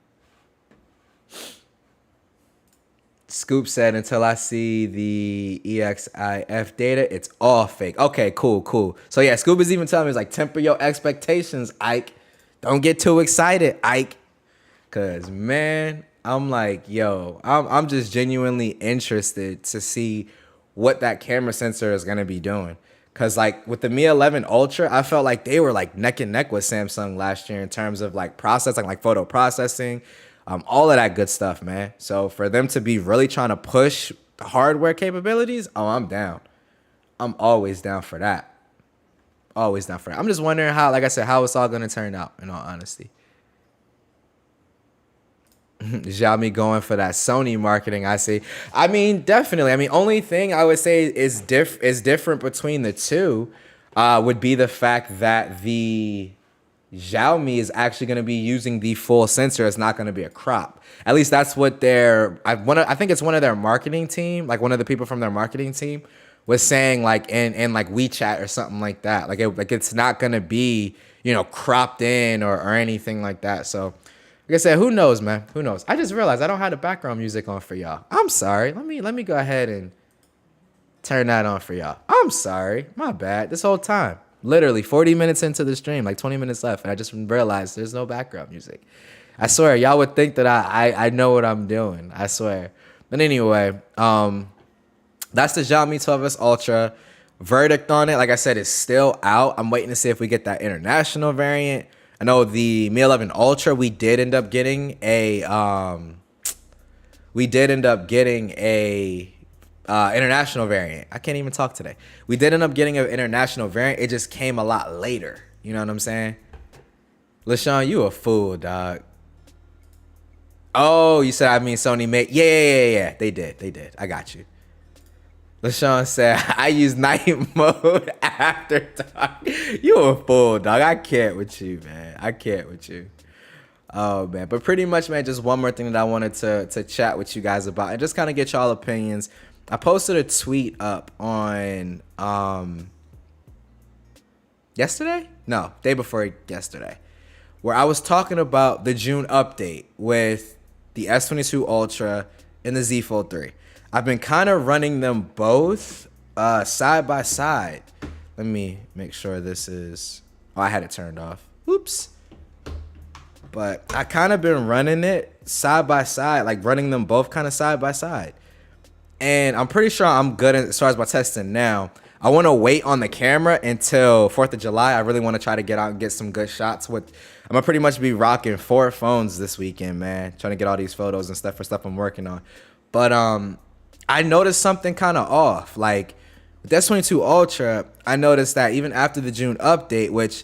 Speaker 1: Scoop said, until I see the EXIF data, it's all fake. Okay, cool. So yeah, Scoop is even telling me, it's like, temper your expectations, Ike. Don't get too excited, Ike. Cause man, I'm like, yo, I'm just genuinely interested to see what that camera sensor is gonna be doing. Cause like with the Mi 11 Ultra, I felt like they were like neck and neck with Samsung last year in terms of like processing, like photo processing, all of that good stuff, man. So for them to be really trying to push the hardware capabilities, oh, I'm down. I'm always down for that. Always down for that. I'm just wondering how, like I said, how it's all gonna turn out, in all honesty. Xiaomi going for that Sony marketing, I see. I mean, definitely. I mean, only thing I would say is different between the two would be the fact that the Xiaomi is actually going to be using the full sensor. It's not going to be a crop. At least that's what I think it's one of their marketing team, like one of the people from their marketing team was saying, like in like WeChat or something like that. Like it's not going to be, cropped in or anything like that. So like I said, who knows, man? Who knows? I just realized I don't have the background music on for y'all. I'm sorry. Let me go ahead and turn that on for y'all. I'm sorry. My bad. This whole time. Literally 40 minutes into the stream, like 20 minutes left, and I just realized there's no background music. I swear, y'all would think that I know what I'm doing. I swear. But anyway, that's the Xiaomi 12S Ultra. Verdict on it, like I said, is still out. I'm waiting to see if we get that international variant. I know the Mi 11 Ultra, we did end up getting a international variant. I can't even talk today. We did end up getting an international variant. It just came a lot later. You know what I'm saying? LaShawn, you a fool, dog. Oh, you said Sony made. Yeah. They did. I got you. LaShawn said, I use night mode after dark. You a fool, dog. I can't with you, man. I can't with you. Oh, man. But pretty much, man, just one more thing that I wanted to chat with you guys about and just kind of get y'all opinions. I posted a tweet up on yesterday? No, day before yesterday, where I was talking about the June update with the S22 Ultra and the Z Fold 3. I've been kind of running them both side by side. Let me make sure this is... Oh, I had it turned off. Oops. But I kind of been running it side by side, like running them both kind of side by side. and I'm pretty sure I'm good as far as my testing now. I want to wait on the camera until 4th of July. I really want to try to get out and get some good shots with. I'm gonna pretty much be rocking 4 phones this weekend, man. Trying to get all these photos and stuff for stuff I'm working on. But I noticed something kind of off. Like with S22 Ultra, I noticed that even after the June update, which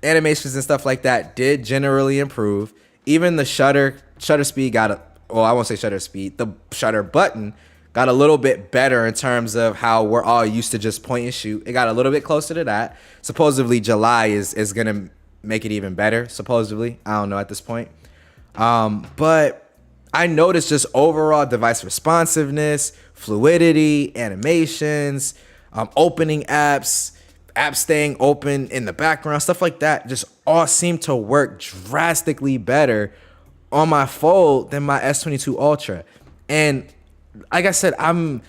Speaker 1: animations and stuff like that did generally improve, even the shutter speed got well, I won't say shutter speed. The shutter button got a little bit better in terms of how we're all used to just point and shoot. It got a little bit closer to that. Supposedly July is gonna make it even better. Supposedly, I don't know at this point. But I noticed just overall device responsiveness, fluidity, animations, opening apps staying open in the background, stuff like that, just all seem to work drastically better on my Fold than my S22 Ultra. And like I said, I'm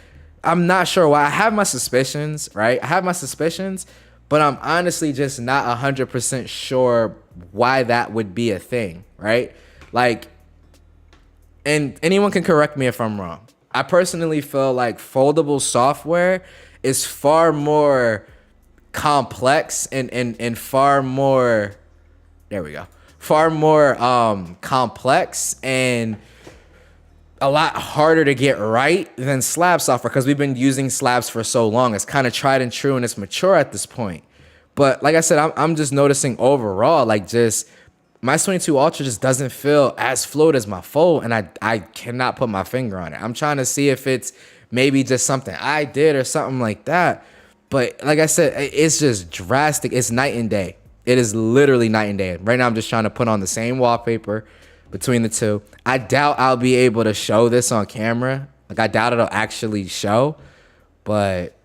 Speaker 1: not sure why. I have my suspicions, right? I have my suspicions, but I'm honestly just not 100% sure why that would be a thing, right? Like, and anyone can correct me if I'm wrong. I personally feel like foldable software is far more complex and far more, there we go, far more complex and a lot harder to get right than slab software, because we've been using slabs for so long. It's kind of tried and true and it's mature at this point. But like I said, I'm just noticing overall, like, just my S22 Ultra just doesn't feel as fluid as my Fold, and I cannot put my finger on it. I'm trying to see if it's maybe just something I did or something like that. But like I said, it's just drastic. It's night and day. It is literally night and day. Right now, I'm just trying to put on the same wallpaper between the two. I doubt I'll be able to show this on camera. Like, I doubt it'll actually show, but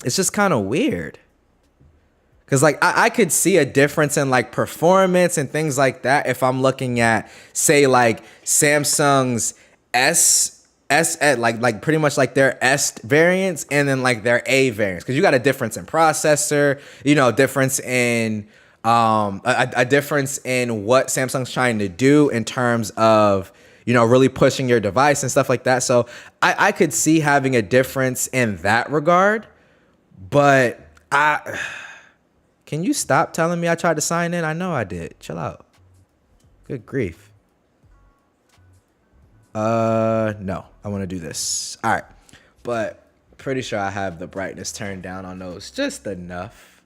Speaker 1: it's just kind of weird. Cause like I could see a difference in like performance and things like that if I'm looking at, say, like Samsung's S like pretty much like their S variants and then like their A variants. Cause you got a difference in processor, you know, difference in a difference in what Samsung's trying to do in terms of, you know, really pushing your device and stuff like that. So I could see having a difference in that regard, but can you stop telling me I tried to sign in? I know I did. Chill out. Good grief. No, I want to do this. All right. But pretty sure I have the brightness turned down on those just enough.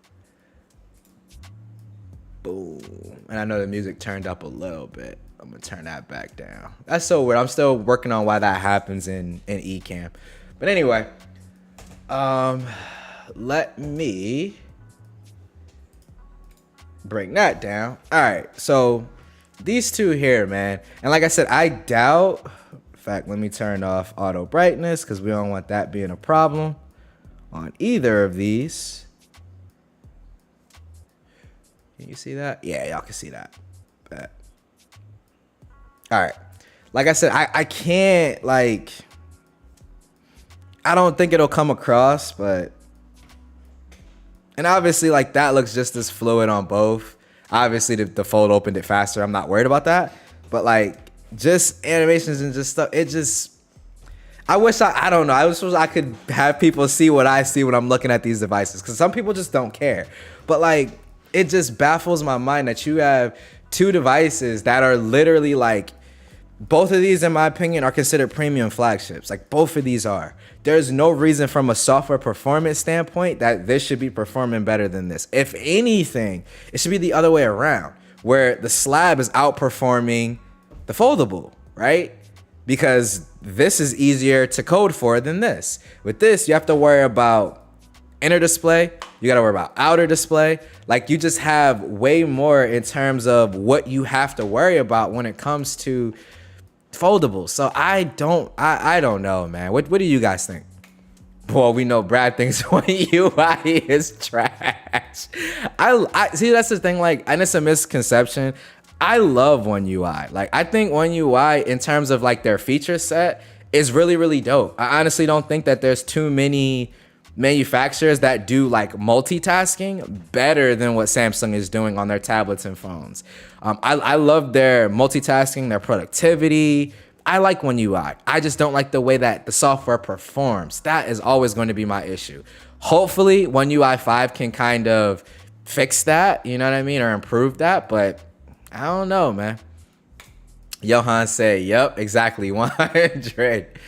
Speaker 1: Boom. And I know the music turned up a little bit. I'm going to turn that back down. That's so weird. I'm still working on why that happens in Ecamm. But anyway, let me bring that down. All right, so these two here, man, and like I said, I doubt, in fact, let me turn off auto brightness because we don't want that being a problem on either of these. Can you see that? Yeah, y'all can see that. Bet. All right, like I said, I can't, like, I don't think it'll come across, but, and obviously, like, that looks just as fluid on both. Obviously, the Fold opened it faster. I'm not worried about that. But, like, just animations and just stuff, it just, I wish I don't know. I wish I could have people see what I see when I'm looking at these devices. Because some people just don't care. But, like, it just baffles my mind that you have two devices that are literally, like, both of these, in my opinion, are considered premium flagships. Like, both of these are. There's no reason from a software performance standpoint that this should be performing better than this. If anything, it should be the other way around, where the slab is outperforming the foldable, right? Because this is easier to code for than this. With this, you have to worry about inner display. You got to worry about outer display. Like, you just have way more in terms of what you have to worry about when it comes to foldable. So I don't know, man. What do you guys think? Well, we know Brad thinks One UI is trash. I see, that's the thing, like, and it's a misconception. I love One UI. Like, I think One UI, in terms of like their feature set, is really, really dope. I honestly don't think that there's too many manufacturers that do like multitasking better than what Samsung is doing on their tablets and phones. I love their multitasking, their productivity. I like One UI. I just don't like the way that the software performs. That is always going to be my issue. Hopefully One UI 5 can kind of fix that, you know what I mean, or improve that, but I don't know, man. Johan said, yep, exactly, 100.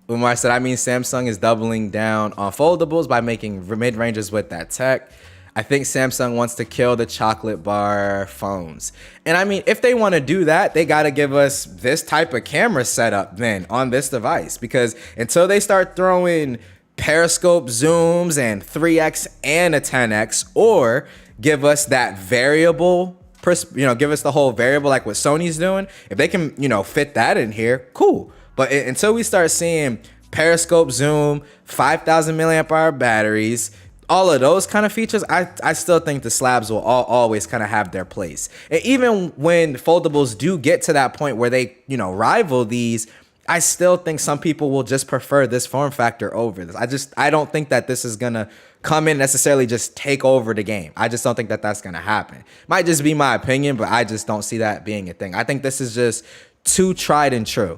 Speaker 1: Umar said, I mean, Samsung is doubling down on foldables by making mid-ranges with that tech. I think Samsung wants to kill the chocolate bar phones. And I mean, if they want to do that, they got to give us this type of camera setup then on this device, because until they start throwing periscope zooms and 3x and a 10x, or give us that variable, give us the whole variable like what Sony's doing, if they can, fit that in here, cool. But until we start seeing periscope zoom, 5,000 milliamp hour batteries, all of those kind of features, I still think the slabs will always kind of have their place. And even when foldables do get to that point where they, rival these, I still think some people will just prefer this form factor over this. I don't think that this is gonna come in necessarily just take over the game. I just don't think that that's gonna happen. Might just be my opinion, but I just don't see that being a thing. I think this is just too tried and true,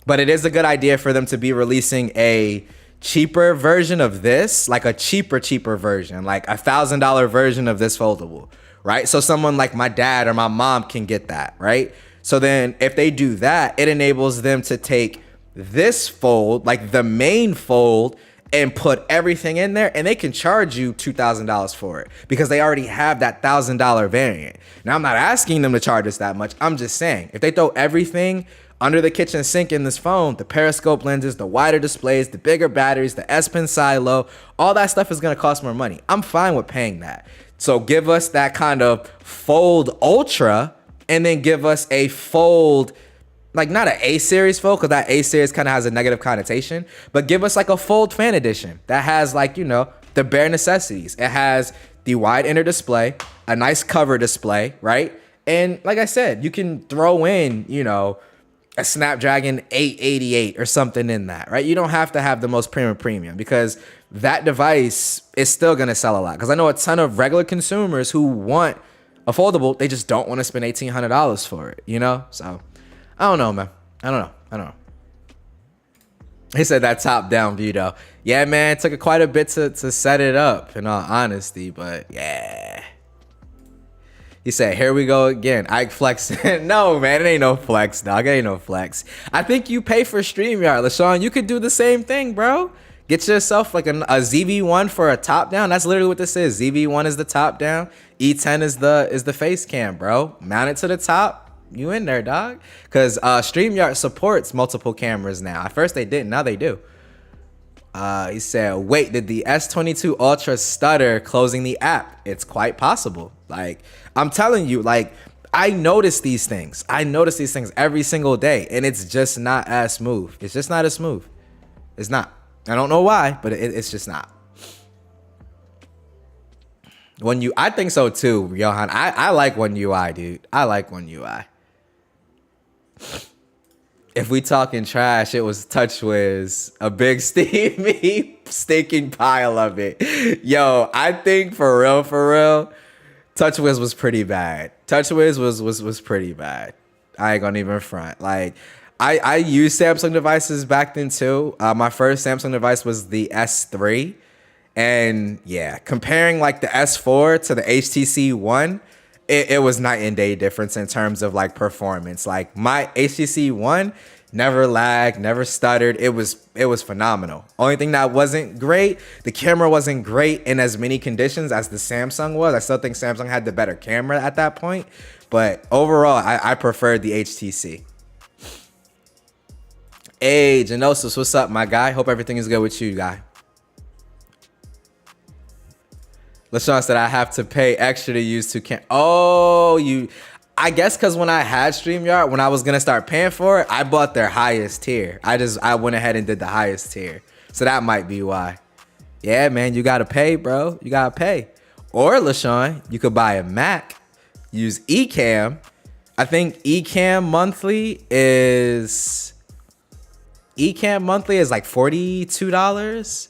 Speaker 1: But it is a good idea for them to be releasing a cheaper version of this, like a cheaper version, like $1,000 version of this foldable, right? So someone like my dad or my mom can get that, right? So then if they do that, it enables them to take this fold, like the main fold, and put everything in there, and they can charge you $2,000 for it because they already have that $1,000 variant. Now, I'm not asking them to charge us that much. I'm just saying, if they throw everything under the kitchen sink in this phone, the periscope lenses, the wider displays, the bigger batteries, the S Pen silo, all that stuff is gonna cost more money. I'm fine with paying that. So give us that kind of Fold Ultra, and then give us a Fold, like not an A series Fold, because that A series kind of has a negative connotation, but give us like a Fold Fan Edition that has like, the bare necessities. It has the wide inner display, a nice cover display, right? And like I said, you can throw in, a Snapdragon 888 or something in that, right? You don't have to have the most premium because that device is still going to sell a lot. Because I know a ton of regular consumers who want a foldable, they just don't want to spend $1,800 for it, So I don't know, man. I don't know. He said that top down view though. Yeah, man, it took quite a bit to set it up, in all honesty, but yeah. He said, here we go again. Ike flexing. No, man, it ain't no flex, dog. It ain't no flex. I think you pay for StreamYard, LaShawn. You could do the same thing, bro. Get yourself like a ZV-1 for a top down. That's literally what this is. ZV-1 is the top down. E10 is the face cam, bro. Mount it to the top. You in there, dog. Because StreamYard supports multiple cameras now. At first they didn't. Now they do. He said, wait, did the S22 Ultra stutter closing the app? It's quite possible. Like, I'm telling you, like, I notice these things. I notice these things every single day, and it's just not as smooth. It's just not as smooth. It's not. I don't know why, but it's just not. I think so too, Johan. I like One UI, dude. I like One UI. If we talking trash, it was TouchWiz, a big steamy stinking pile of it. Yo, I think for real, TouchWiz was pretty bad. TouchWiz was pretty bad. I ain't gonna even front. Like, I used Samsung devices back then too. My first Samsung device was the S3, and yeah, comparing like the S4 to the HTC One, it was night and day difference in terms of like performance. Like my HTC One never lagged, never stuttered. It was phenomenal. Only thing that wasn't great, the camera wasn't great in as many conditions as the Samsung was. I still think Samsung had the better camera at that point, but overall, I preferred the HTC. Hey, Genosis, what's up, my guy? Hope everything is good with you, guy. LaShawn said I have to pay extra to use two cam. Oh, I guess because when I had StreamYard, when I was gonna start paying for it, I bought their highest tier. I went ahead and did the highest tier. So that might be why. Yeah, man, you gotta pay, bro. You gotta pay. Or LaShawn, you could buy a Mac, use Ecamm. I think Ecamm monthly is like $42.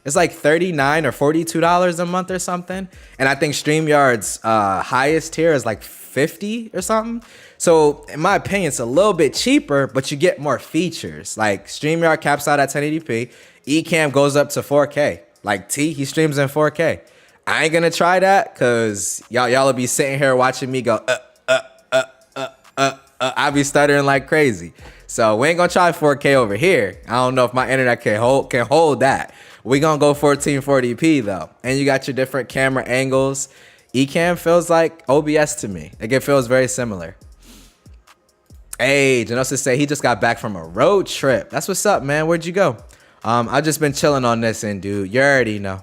Speaker 1: It's like $39 or $42 a month or something. And I think StreamYard's highest tier is like 50 or something. So in my opinion, it's a little bit cheaper, but you get more features. Like StreamYard caps out at 1080p. Ecamm goes up to 4K. Like he streams in 4K. I ain't gonna try that because y'all will be sitting here watching me go, I'll be stuttering like crazy. So we ain't gonna try 4K over here. I don't know if my internet can hold that. We gonna go 1440p though. And you got your different camera angles. Ecamm feels like OBS to me. Like it feels very similar. Hey, Genosis say he just got back from a road trip. That's what's up, man. Where'd you go? I've just been chilling on this end, dude. You already know.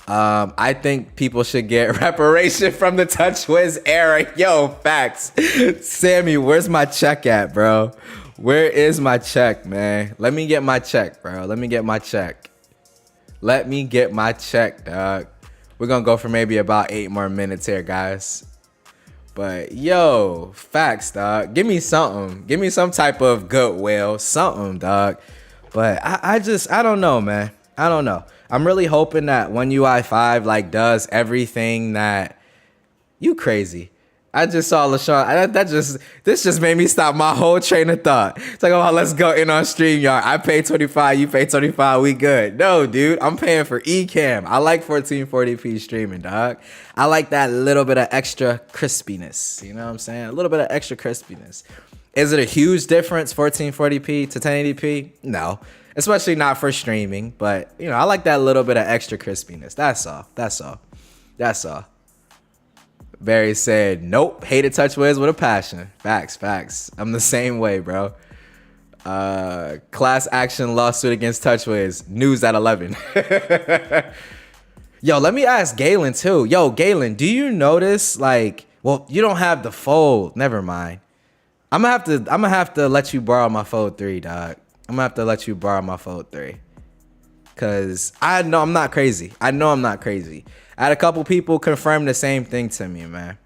Speaker 1: I think people should get reparation from the TouchWiz era. Yo, facts. Sammy, where's my check at, bro? Where is my check, man? Let me get my check, bro. Let me get my check. Let me get my check, dog. We're gonna go for maybe about 8 more minutes here, guys. But yo, facts, dog. Give me something. Give me some type of goodwill, something, dog. But I don't know, man. I don't know. I'm really hoping that One UI 5 like does everything that you crazy. I just saw LaShawn. This just made me stop my whole train of thought. It's like, oh, let's go in on StreamYard. I pay 25, you pay 25, we good. No, dude, I'm paying for Ecamm. I like 1440p streaming, dog. I like that little bit of extra crispiness. You know what I'm saying? A little bit of extra crispiness. Is it a huge difference, 1440p to 1080p? No, especially not for streaming. But, you know, I like that little bit of extra crispiness. That's all. That's all. That's all. Barry said, nope, hated TouchWiz with a passion. Facts, facts. I'm the same way, bro. Class action lawsuit against TouchWiz. News at 11. Yo, let me ask Galen too. Yo, Galen, do you notice like, well, you don't have the Fold. Never mind. I'm gonna have to let you borrow my Fold 3, dog. I'm gonna have to let you borrow my Fold 3. Cause I know I'm not crazy. I know I'm not crazy. I had a couple people confirm the same thing to me, man.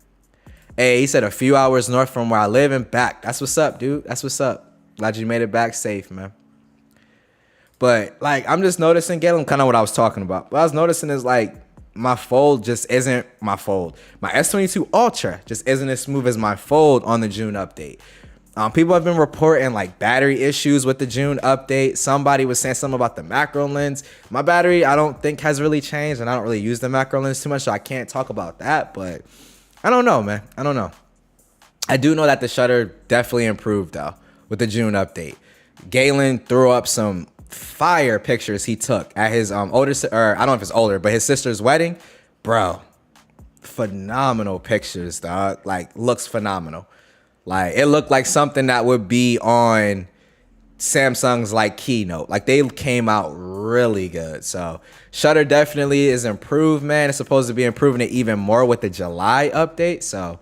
Speaker 1: Hey, he said a few hours north from where I live and back. That's what's up, dude. That's what's up. Glad you made it back safe, man. But like, I'm just noticing, Galen, kind of what I was talking about. What I was noticing is like, my Fold just isn't my Fold. My S22 Ultra just isn't as smooth as my Fold on the June update. People have been reporting like battery issues with the June update. Somebody was saying something about the macro lens. My battery, I don't think has really changed, and I don't really use the macro lens too much, so I can't talk about that. But I don't know, man. I don't know. I do know that the shutter definitely improved though with the June update. Galen threw up some fire pictures he took at his older, or I don't know if it's older, but his sister's wedding. Bro, phenomenal pictures, dog. Like, looks phenomenal. Like, it looked like something that would be on Samsung's like keynote. Like, they came out really good. So shutter definitely is improved, man. It's supposed to be improving it even more with the July update. So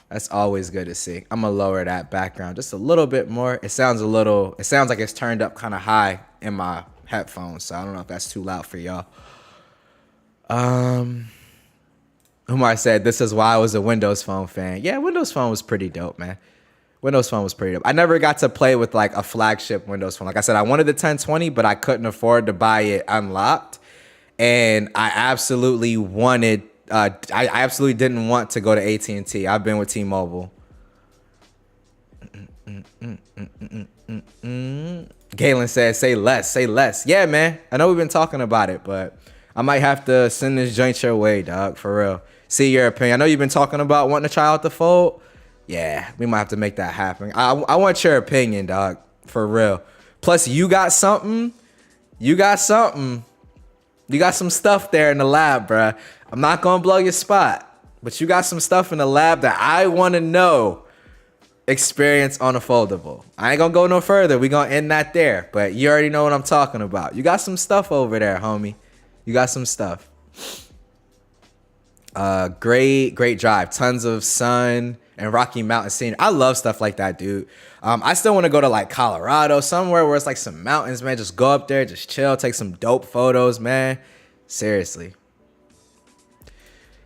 Speaker 1: that's always good to see. I'm gonna lower that background just a little bit more. It sounds like it's turned up kind of high in my headphones. So I don't know if that's too loud for y'all. Umar said, this is why I was a Windows Phone fan. Yeah, Windows Phone was pretty dope, man. Windows Phone was pretty dope. I never got to play with like a flagship Windows Phone. Like I said, I wanted the 1020, but I couldn't afford to buy it unlocked. And I absolutely wanted, I absolutely didn't want to go to AT&T. I've been with T-Mobile. Galen said, say less, say less. Yeah, man. I know we've been talking about it, but I might have to send this joint your way, dog, for real. See your opinion. I know you've been talking about wanting to try out the Fold. Yeah, we might have to make that happen. I want your opinion, dog, for real. Plus, you got something. You got something. You got some stuff there in the lab, bruh. I'm not going to blow your spot, but you got some stuff in the lab that I want to know experience on a foldable. I ain't going to go no further. We going to end that there, but you already know what I'm talking about. You got some stuff over there, homie. You got some stuff. Great drive. Tons of sun and Rocky Mountain scene. I love stuff like that, dude. I still want to go to like Colorado, somewhere where it's like some mountains, man. Just go up there, just chill, take some dope photos, man. Seriously.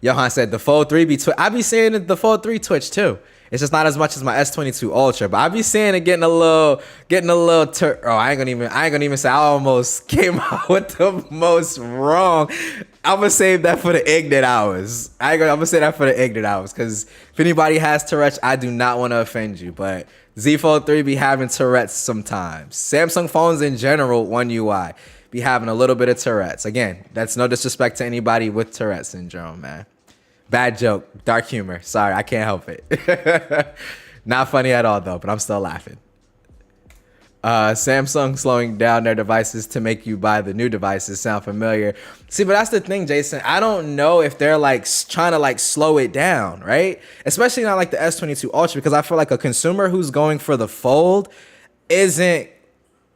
Speaker 1: Johan said the Fold 3 be Twitch. I be seeing the Fold 3 Twitch too. It's just not as much as my S22 Ultra, but I be seeing it getting a little I ain't gonna even say I almost came out with the most wrong. I'm gonna save that for the ignorant hours. I'm gonna say that for the ignorant hours, because if anybody has Tourette's, I do not want to offend you, but Z Fold 3 be having Tourette's sometimes. Samsung phones in general, One UI, be having a little bit of Tourette's. Again, that's no disrespect to anybody with Tourette's syndrome, man. Bad joke, dark humor. Sorry, I can't help it. Not funny at all though, but I'm still laughing. Samsung slowing down their devices to make you buy the new devices sound familiar. See, but that's the thing, Jason. I don't know if they're like trying to like slow it down, right? Especially not like the S22 Ultra, because I feel like a consumer who's going for the Fold isn't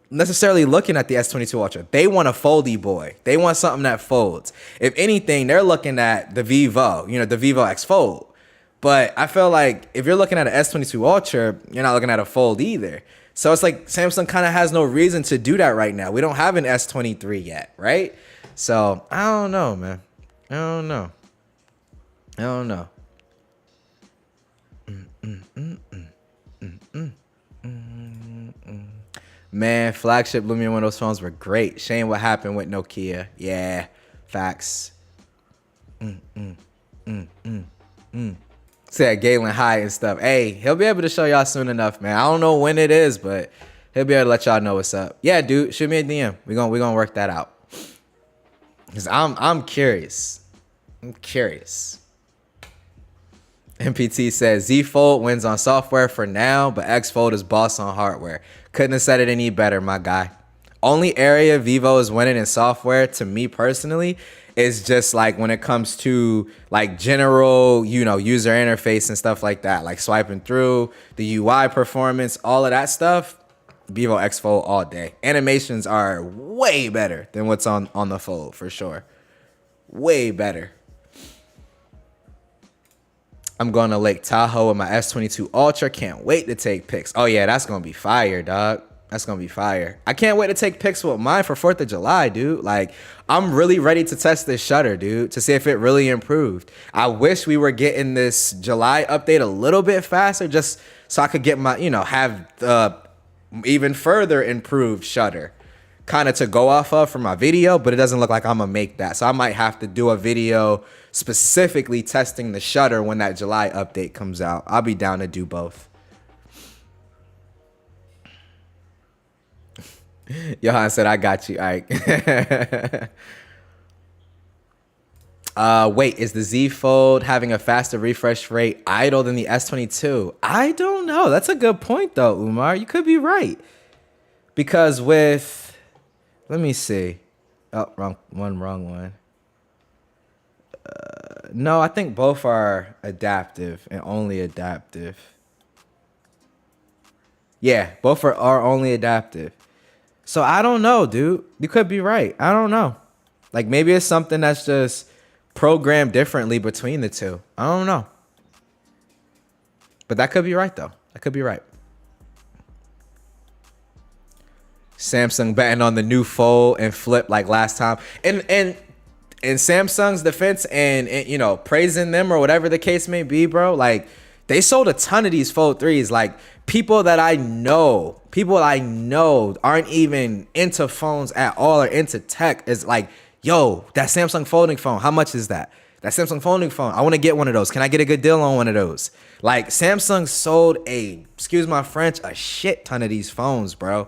Speaker 1: necessarily looking at the S22 Ultra. They want a foldy boy. They want something that folds. If anything, they're looking at the Vivo, the Vivo X Fold. But I feel like if you're looking at an S22 Ultra, you're not looking at a Fold either. So it's like Samsung kind of has no reason to do that right now. We don't have an S23 yet, right? So I don't know, man. I don't know. Man, flagship Lumia Windows phones were great. Shame what happened with Nokia. Yeah, facts. Said Galen High and stuff. Hey, he'll be able to show y'all soon enough, man. I don't know when it is, but he'll be able to let y'all know what's up. Yeah, dude, shoot me a DM. We gonna work that out. Cause I'm curious. MPT says Z Fold wins on software for now, but X Fold is boss on hardware. Couldn't have said it any better, my guy. Only area Vivo is winning in software, to me personally, is just like when it comes to like general, user interface and stuff like that, like swiping through, the UI performance, all of that stuff. Vivo X Fold all day. Animations are way better than what's on the Fold, for sure. Way better. I'm going to Lake Tahoe with my S22 Ultra. Can't wait to take pics. Oh, yeah, that's going to be fire, dog. That's going to be fire. I can't wait to take pics with mine for 4th of July, dude. Like, I'm really ready to test this shutter, dude, to see if it really improved. I wish we were getting this July update a little bit faster, just so I could get my, have the even further improved shutter kind of to go off of for my video, but it doesn't look like I'm going to make that. So I might have to do a video specifically testing the shutter when that July update comes out. I'll be down to do both. Johan said, I got you, Ike. Wait, is the Z Fold having a faster refresh rate idle than the S22? I don't know. That's a good point, though, Umar. You could be right. Because with, let me see. Oh, wrong one. No, I think both are adaptive and only adaptive. Yeah, both are only adaptive. So I don't know, dude. You could be right. I don't know. Like maybe it's something that's just programmed differently between the two. I don't know. But that could be right, though. That could be right. Samsung betting on the new Fold and Flip like last time. And in Samsung's defense and praising them or whatever the case may be, bro, like they sold a ton of these Fold 3s. Like people I know aren't even into phones at all or into tech is like, yo, that Samsung folding phone, how much is that? That Samsung folding phone, I want to get one of those. Can I get a good deal on one of those? Like Samsung sold excuse my French, a shit ton of these phones, bro.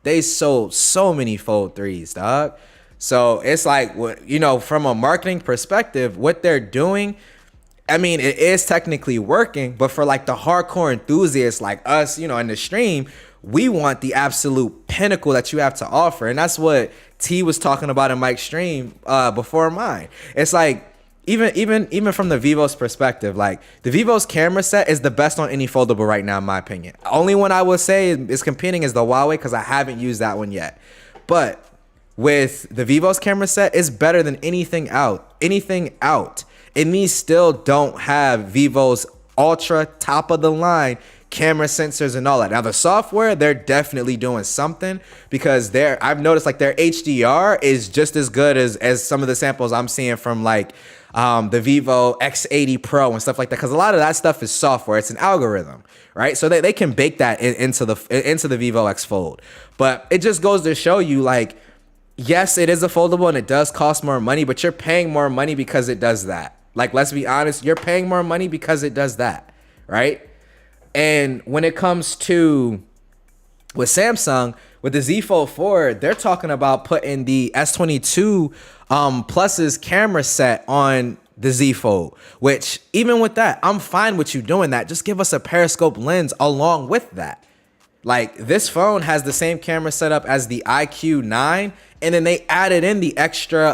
Speaker 1: They sold so many Fold 3s, dog. So it's like, from a marketing perspective, what they're doing, I mean, it is technically working, but for like the hardcore enthusiasts like us, in the stream, we want the absolute pinnacle that you have to offer. And that's what T was talking about in Mike's stream before mine. It's like, even from the Vivo's perspective, like the Vivo's camera set is the best on any foldable right now, in my opinion. Only one I will say is competing is the Huawei, because I haven't used that one yet. But with the Vivo's camera set, it's better than anything out. And these still don't have Vivo's ultra top of the line camera sensors and all that. Now the software, they're definitely doing something, because I've noticed like their HDR is just as good as some of the samples I'm seeing from like the Vivo X80 Pro and stuff like that, because a lot of that stuff is software. It's an algorithm, right? So they can bake that into the Vivo X Fold. But it just goes to show you, like, yes, it is a foldable and it does cost more money, but you're paying more money because it does that. Like, let's be honest, you're paying more money because it does that, right? And when it comes to with Samsung, with the Z Fold 4, they're talking about putting the S22 Plus's camera set on the Z Fold, which even with that, I'm fine with you doing that. Just give us a periscope lens along with that. Like, this phone has the same camera setup as the IQ9, and then they added in the extra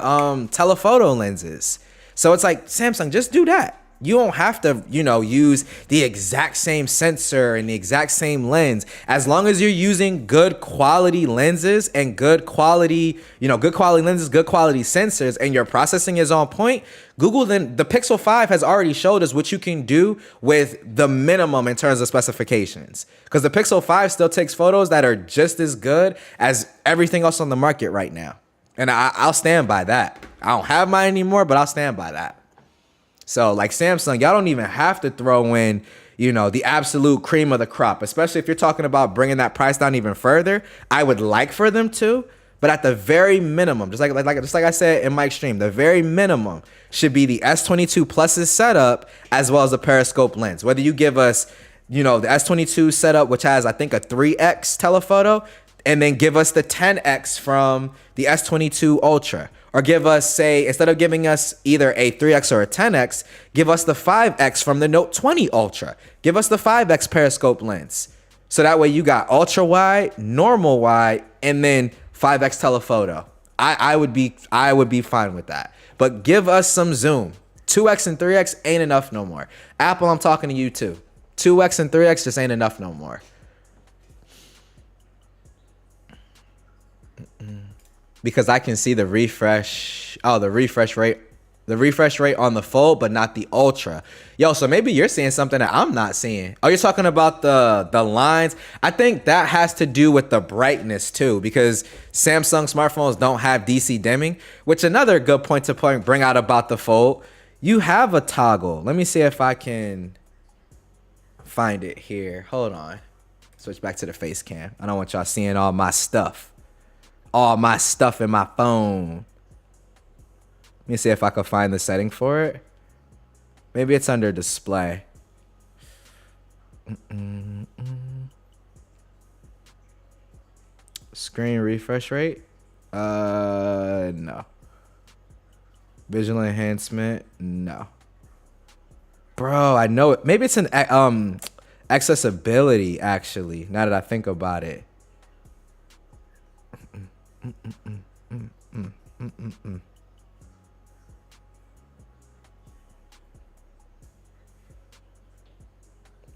Speaker 1: telephoto lenses. So it's like, Samsung, just do that. You don't have to, use the exact same sensor and the exact same lens. As long as you're using good quality lenses and good quality lenses, good quality sensors, and your processing is on point, Google, then the Pixel 5 has already showed us what you can do with the minimum in terms of specifications. Because the Pixel 5 still takes photos that are just as good as everything else on the market right now. And I'll stand by that. I don't have mine anymore, but I'll stand by that. So like Samsung, y'all don't even have to throw in, the absolute cream of the crop, especially if you're talking about bringing that price down even further. I would like for them to, but at the very minimum, just like I said in my extreme, the very minimum should be the S22 Plus's setup as well as a periscope lens. Whether you give us, the S22 setup, which has, I think, a 3x telephoto, and then give us the 10x from the S22 Ultra. Or give us, say, instead of giving us either a 3x or a 10x, give us the 5x from the Note 20 Ultra. Give us the 5x periscope lens. So that way you got ultra wide, normal wide, and then 5x telephoto. I would be fine with that. But give us some zoom. 2x and 3x ain't enough no more. Apple, I'm talking to you too. 2x and 3x just ain't enough no more. Because I can see the refresh rate on the Fold, but not the Ultra. Yo, so maybe you're seeing something that I'm not seeing. Oh, you're talking about the lines? I think that has to do with the brightness too, because Samsung smartphones don't have DC dimming, which another good point to bring out about the Fold. You have a toggle. Let me see if I can find it here. Hold on. Switch back to the face cam. I don't want y'all seeing all my stuff. All my stuff in my phone. Let me see if I can find the setting for it. Maybe it's under display. Screen refresh rate? No. Visual enhancement? No. Bro, I know it. Maybe it's an accessibility, actually, now that I think about it.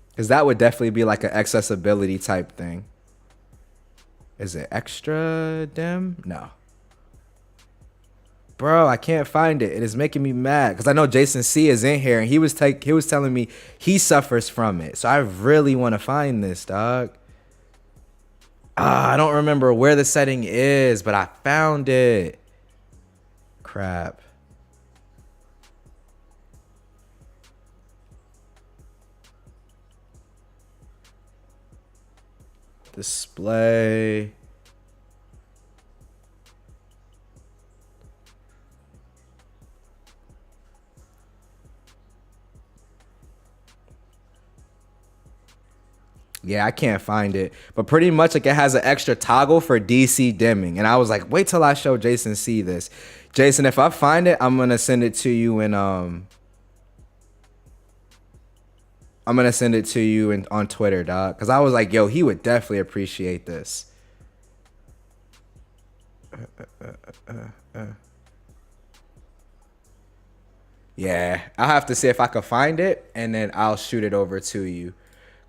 Speaker 1: Because that would definitely be like an accessibility type thing. Is it extra dim? No. Bro, I can't find it. It is making me mad because I know Jason C is in here and he was telling me he suffers from it. So I really want to find this, dog. I don't remember where the setting is, but I found it. Crap. Display. Yeah, I can't find it. But pretty much like it has an extra toggle for DC dimming. And I was like, wait till I show Jason C this. Jason, if I find it, I'm going to send it to you in on Twitter, dog. Cuz I was like, yo, he would definitely appreciate this. Yeah, I'll have to see if I can find it and then I'll shoot it over to you.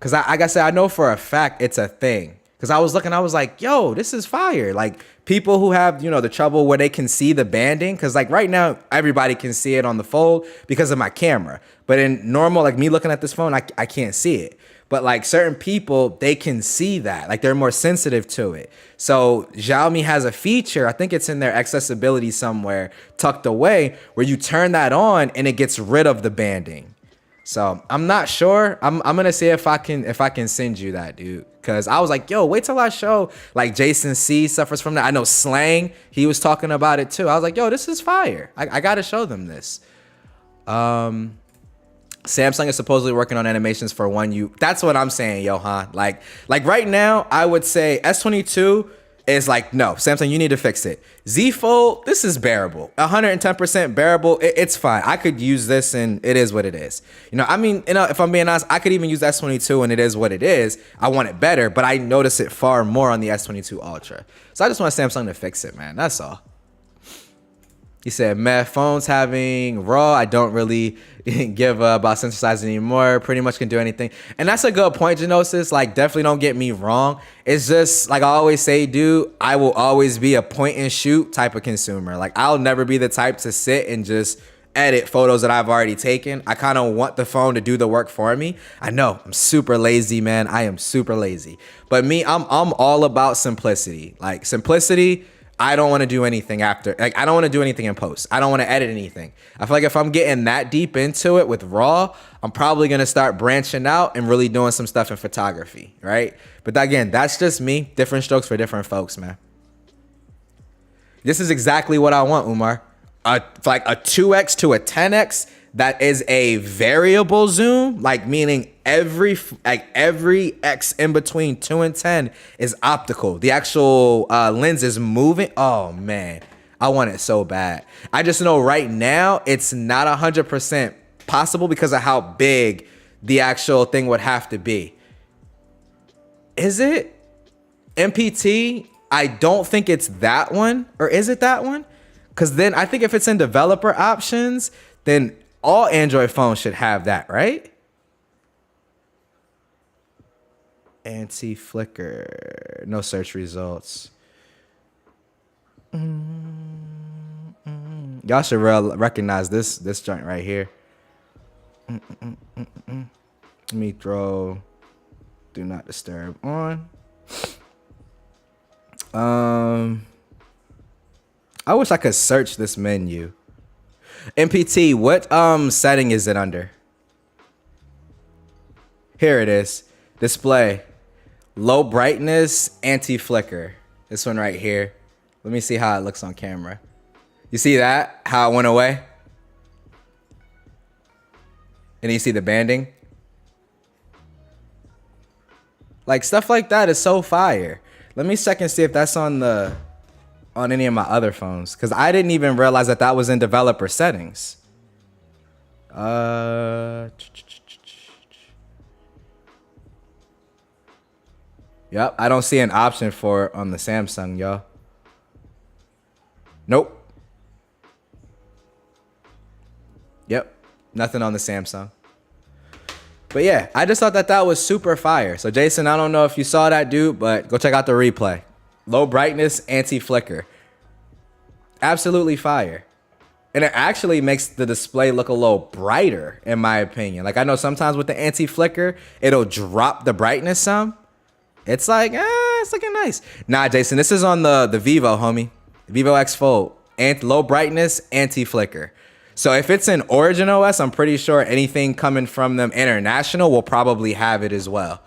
Speaker 1: Cause like I said, I know for a fact it's a thing. Cause I was looking, I was like, yo, this is fire. Like people who have, the trouble where they can see the banding. Cause like right now, everybody can see it on the Fold because of my camera. But in normal, like me looking at this phone, I can't see it. But like certain people, they can see that. Like they're more sensitive to it. So Xiaomi has a feature, I think it's in their accessibility somewhere tucked away, where you turn that on and it gets rid of the banding. So I'm not sure. I'm gonna see if I can send you that, dude. Cause I was like, yo, wait till I show like Jason C suffers from that. I know Slang, he was talking about it too. I was like, yo, this is fire. I gotta show them this. Samsung is supposedly working on animations for One U. That's what I'm saying, Johan. Like right now, I would say S22 is like, no, Samsung, you need to fix it. Z Fold, this is bearable. 110% bearable. It's fine. I could use this and it is what it is. I mean, if I'm being honest, I could even use S22 and it is what it is. I want it better, but I notice it far more on the S22 Ultra. So I just want Samsung to fix it, man. That's all. He said, man, phones having RAW, I don't really give about sensor size anymore. Pretty much can do anything. And that's a good point, Genosis. Like, definitely don't get me wrong. It's just, like I always say, dude, I will always be a point and shoot type of consumer. Like, I'll never be the type to sit and just edit photos that I've already taken. I kind of want the phone to do the work for me. I know, I'm super lazy, man. I am super lazy. But me, I'm all about simplicity. Like, simplicity, I don't want to do anything after. Like, I don't want to do anything in post. I don't want to edit anything. I feel like if I'm getting that deep into it with RAW, I'm probably going to start branching out and really doing some stuff in photography, right? But again, that's just me. Different strokes for different folks, man. This is exactly what I want, Umar. Like a 2x to a 10x that is a variable zoom, like meaning every X in between 2 and 10 is optical. The actual lens is moving. Oh man, I want it so bad. I just know right now it's not 100% possible because of how big the actual thing would have to be. Is it MPT? I don't think it's that one, or is it that one? Because then I think if it's in developer options, then all Android phones should have that, right? Anti-flicker. No search results. Y'all should recognize this joint right here. Let me throw do not disturb on. I wish I could search this menu. MPT, what setting is it under? Here it is. Display. Low brightness, anti-flicker. This one right here. Let me see how it looks on camera. You see that? How it went away? And you see the banding? Like, stuff like that is so fire. Let me check and see if that's on any of my other phones, because I didn't even realize that was in developer settings. Yep, I don't see an option for it on the Samsung, y'all. Nope. Yep, nothing on the Samsung. But yeah, I just thought that was super fire. So Jason, I don't know if you saw that, dude, but go check out the replay. Low brightness, anti-flicker. Absolutely fire. And it actually makes the display look a little brighter, in my opinion. Like, I know sometimes with the anti-flicker, it'll drop the brightness some. It's like, it's looking nice. Nah, Jason, this is on the Vivo, homie. Vivo X Fold. Low brightness, anti-flicker. So if it's in Origin OS, I'm pretty sure anything coming from them international will probably have it as well.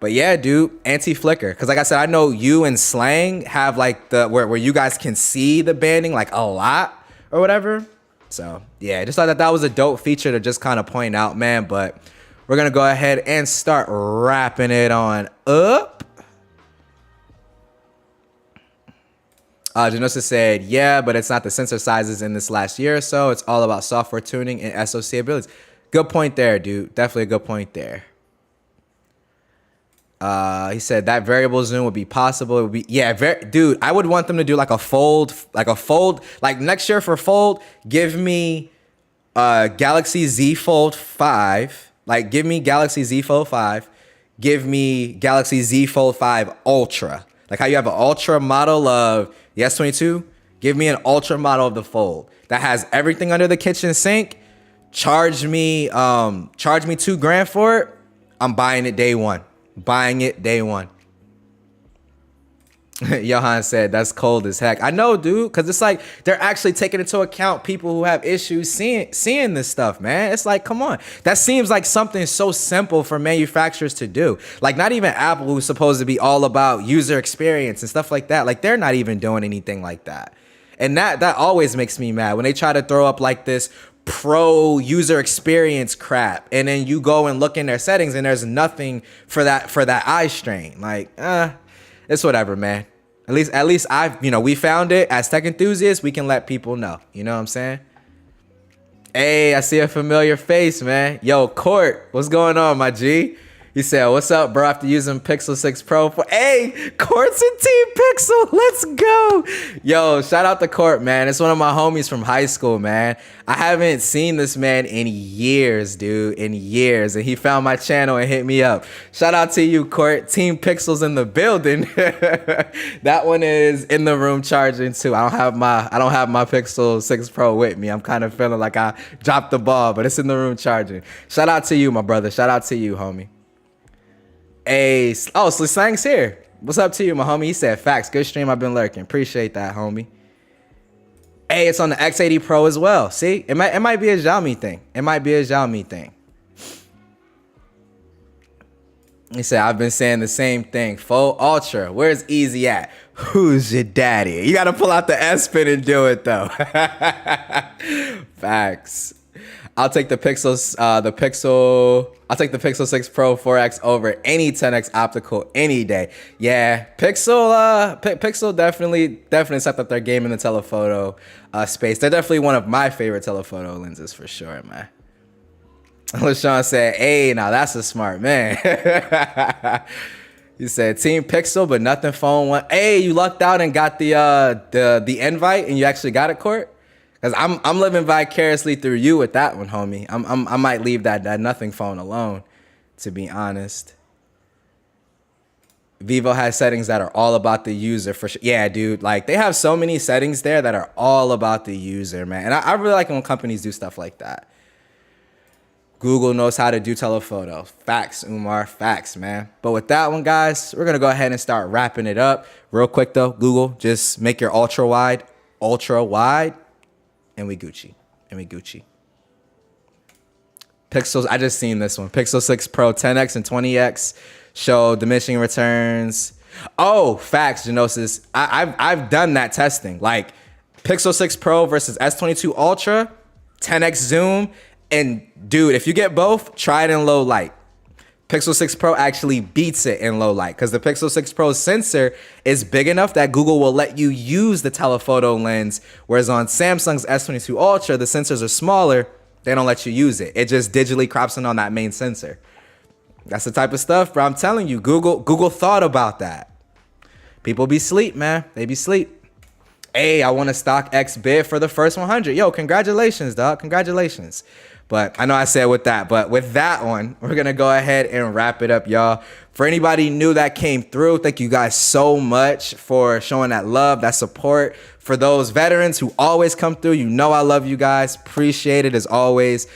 Speaker 1: But yeah, dude, anti-flicker. Because like I said, I know you and Slang have like where you guys can see the banding like a lot or whatever. So yeah, just thought that was a dope feature to just kind of point out, man. But we're going to go ahead and start wrapping it on up. Genosis said, yeah, but it's not the sensor sizes in this last year or so. It's all about software tuning and SoC abilities. Good point there, dude. Definitely a good point there. He said that variable zoom would be possible. It would be, yeah, dude, I would want them to do like a fold, like next year for fold, give me Galaxy Z Fold 5. Like, give me Galaxy Z Fold 5. Give me Galaxy Z Fold 5 Ultra. Like how you have an Ultra model of the S22. Give me an Ultra model of the Fold that has everything under the kitchen sink. Charge me $2,000 for it. I'm buying it day one. Buying it day one. Johan said, that's cold as heck. I know, dude, because it's like they're actually taking into account people who have issues seeing this stuff, man. It's like, come on. That seems like something so simple for manufacturers to do. Like, not even Apple, who's supposed to be all about user experience and stuff like that. Like, they're not even doing anything like that. And that always makes me mad when they try to throw up like this pro user experience crap, and then you go and look in their settings and there's nothing for that eye strain. Like, it's whatever, man. At least we found it. As tech enthusiasts, we can let people know. You know what I'm saying? Hey, I see a familiar face, man. Yo, Court, what's going on, my G? He said, what's up, bro? After using Pixel 6 Pro for... Hey, Court's in Team Pixel. Let's go. Yo, shout out to Court, man. It's one of my homies from high school, man. I haven't seen this man in years, dude. In years. And he found my channel and hit me up. Shout out to you, Court. Team Pixel's in the building. That one is in the room charging, too. I don't have my Pixel 6 Pro with me. I'm kind of feeling like I dropped the ball, but it's in the room charging. Shout out to you, my brother. Shout out to you, homie. Hey, so Slang's here. What's up to you, my homie? He said, facts. Good stream. I've been lurking. Appreciate that, homie. Hey, it's on the X80 Pro as well. See, it might be a Xiaomi thing. It might be a Xiaomi thing. He said, I've been saying the same thing. Full Ultra. Where's Easy at? Who's your daddy? You got to pull out the S Pen and do it, though. Facts. I'll take the Pixel 6 Pro 4X over any 10X optical any day. Yeah, Pixel definitely stepped up their game in the telephoto space. They're definitely one of my favorite telephoto lenses for sure, man. LaShawn said, hey, now that's a smart man. He said, Team Pixel, but nothing phone one. Hey, you lucked out and got the invite and you actually got it, Court? Because I'm living vicariously through you with that one, homie. I might leave that nothing phone alone, to be honest. Vivo has settings that are all about the user for sure. Yeah, dude. Like, they have so many settings there that are all about the user, man. And I really like when companies do stuff like that. Google knows how to do telephoto. Facts, Umar. Facts, man. But with that one, guys, we're going to go ahead and start wrapping it up. Real quick, though, Google, just make your ultra wide. And we Gucci. Pixels, I just seen this one. Pixel 6 Pro 10X and 20X show diminishing returns. Oh, facts, Genosis. I've done that testing. Like, Pixel 6 Pro versus S22 Ultra, 10X zoom. And, dude, if you get both, try it in low light. Pixel 6 Pro actually beats it in low light because the Pixel 6 Pro sensor is big enough that Google will let you use the telephoto lens, whereas on Samsung's S22 Ultra, the sensors are smaller. They don't let you use it. It just digitally crops in on that main sensor. That's the type of stuff, bro. I'm telling you, Google thought about that. People be sleep, man. They be sleep. Hey, I want a stock X bid for the first 100. Yo, congratulations, dog. Congratulations. But I know I said with that, but with that one, we're going to go ahead and wrap it up, y'all. For anybody new that came through, thank you guys so much for showing that love, that support. For those veterans who always come through, you know I love you guys. Appreciate it as always.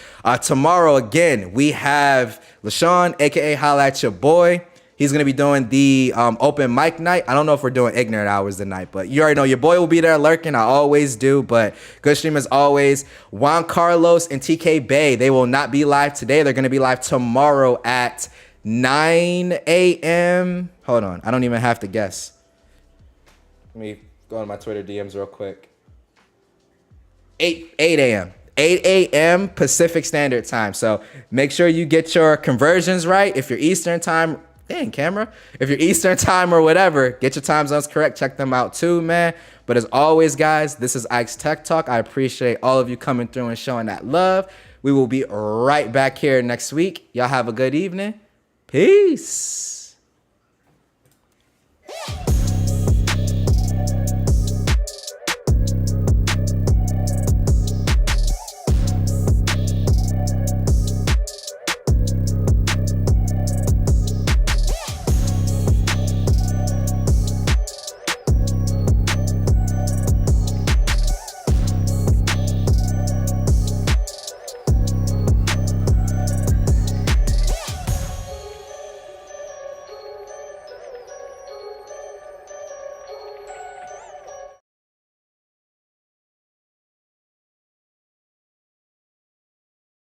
Speaker 1: Tomorrow, again, we have LaShawn, a.k.a. Holla at Your Boy. He's going to be doing the open mic night. I don't know if we're doing ignorant hours tonight, but you already know your boy will be there lurking. I always do, but good stream as always. Juan Carlos and TK Bay, they will not be live today. They're going to be live tomorrow at 9 a.m. Hold on. I don't even have to guess. Let me go on my Twitter DMs real quick. 8 a.m. 8 a.m. Pacific Standard Time. So make sure you get your conversions right. If you're Eastern Time, dang, camera. If you're Eastern Time or whatever, get your time zones correct. Check them out too, man. But as always, guys, this is Ike's Tech Talk. I appreciate all of you coming through and showing that love. We will be right back here next week. Y'all have a good evening. Peace.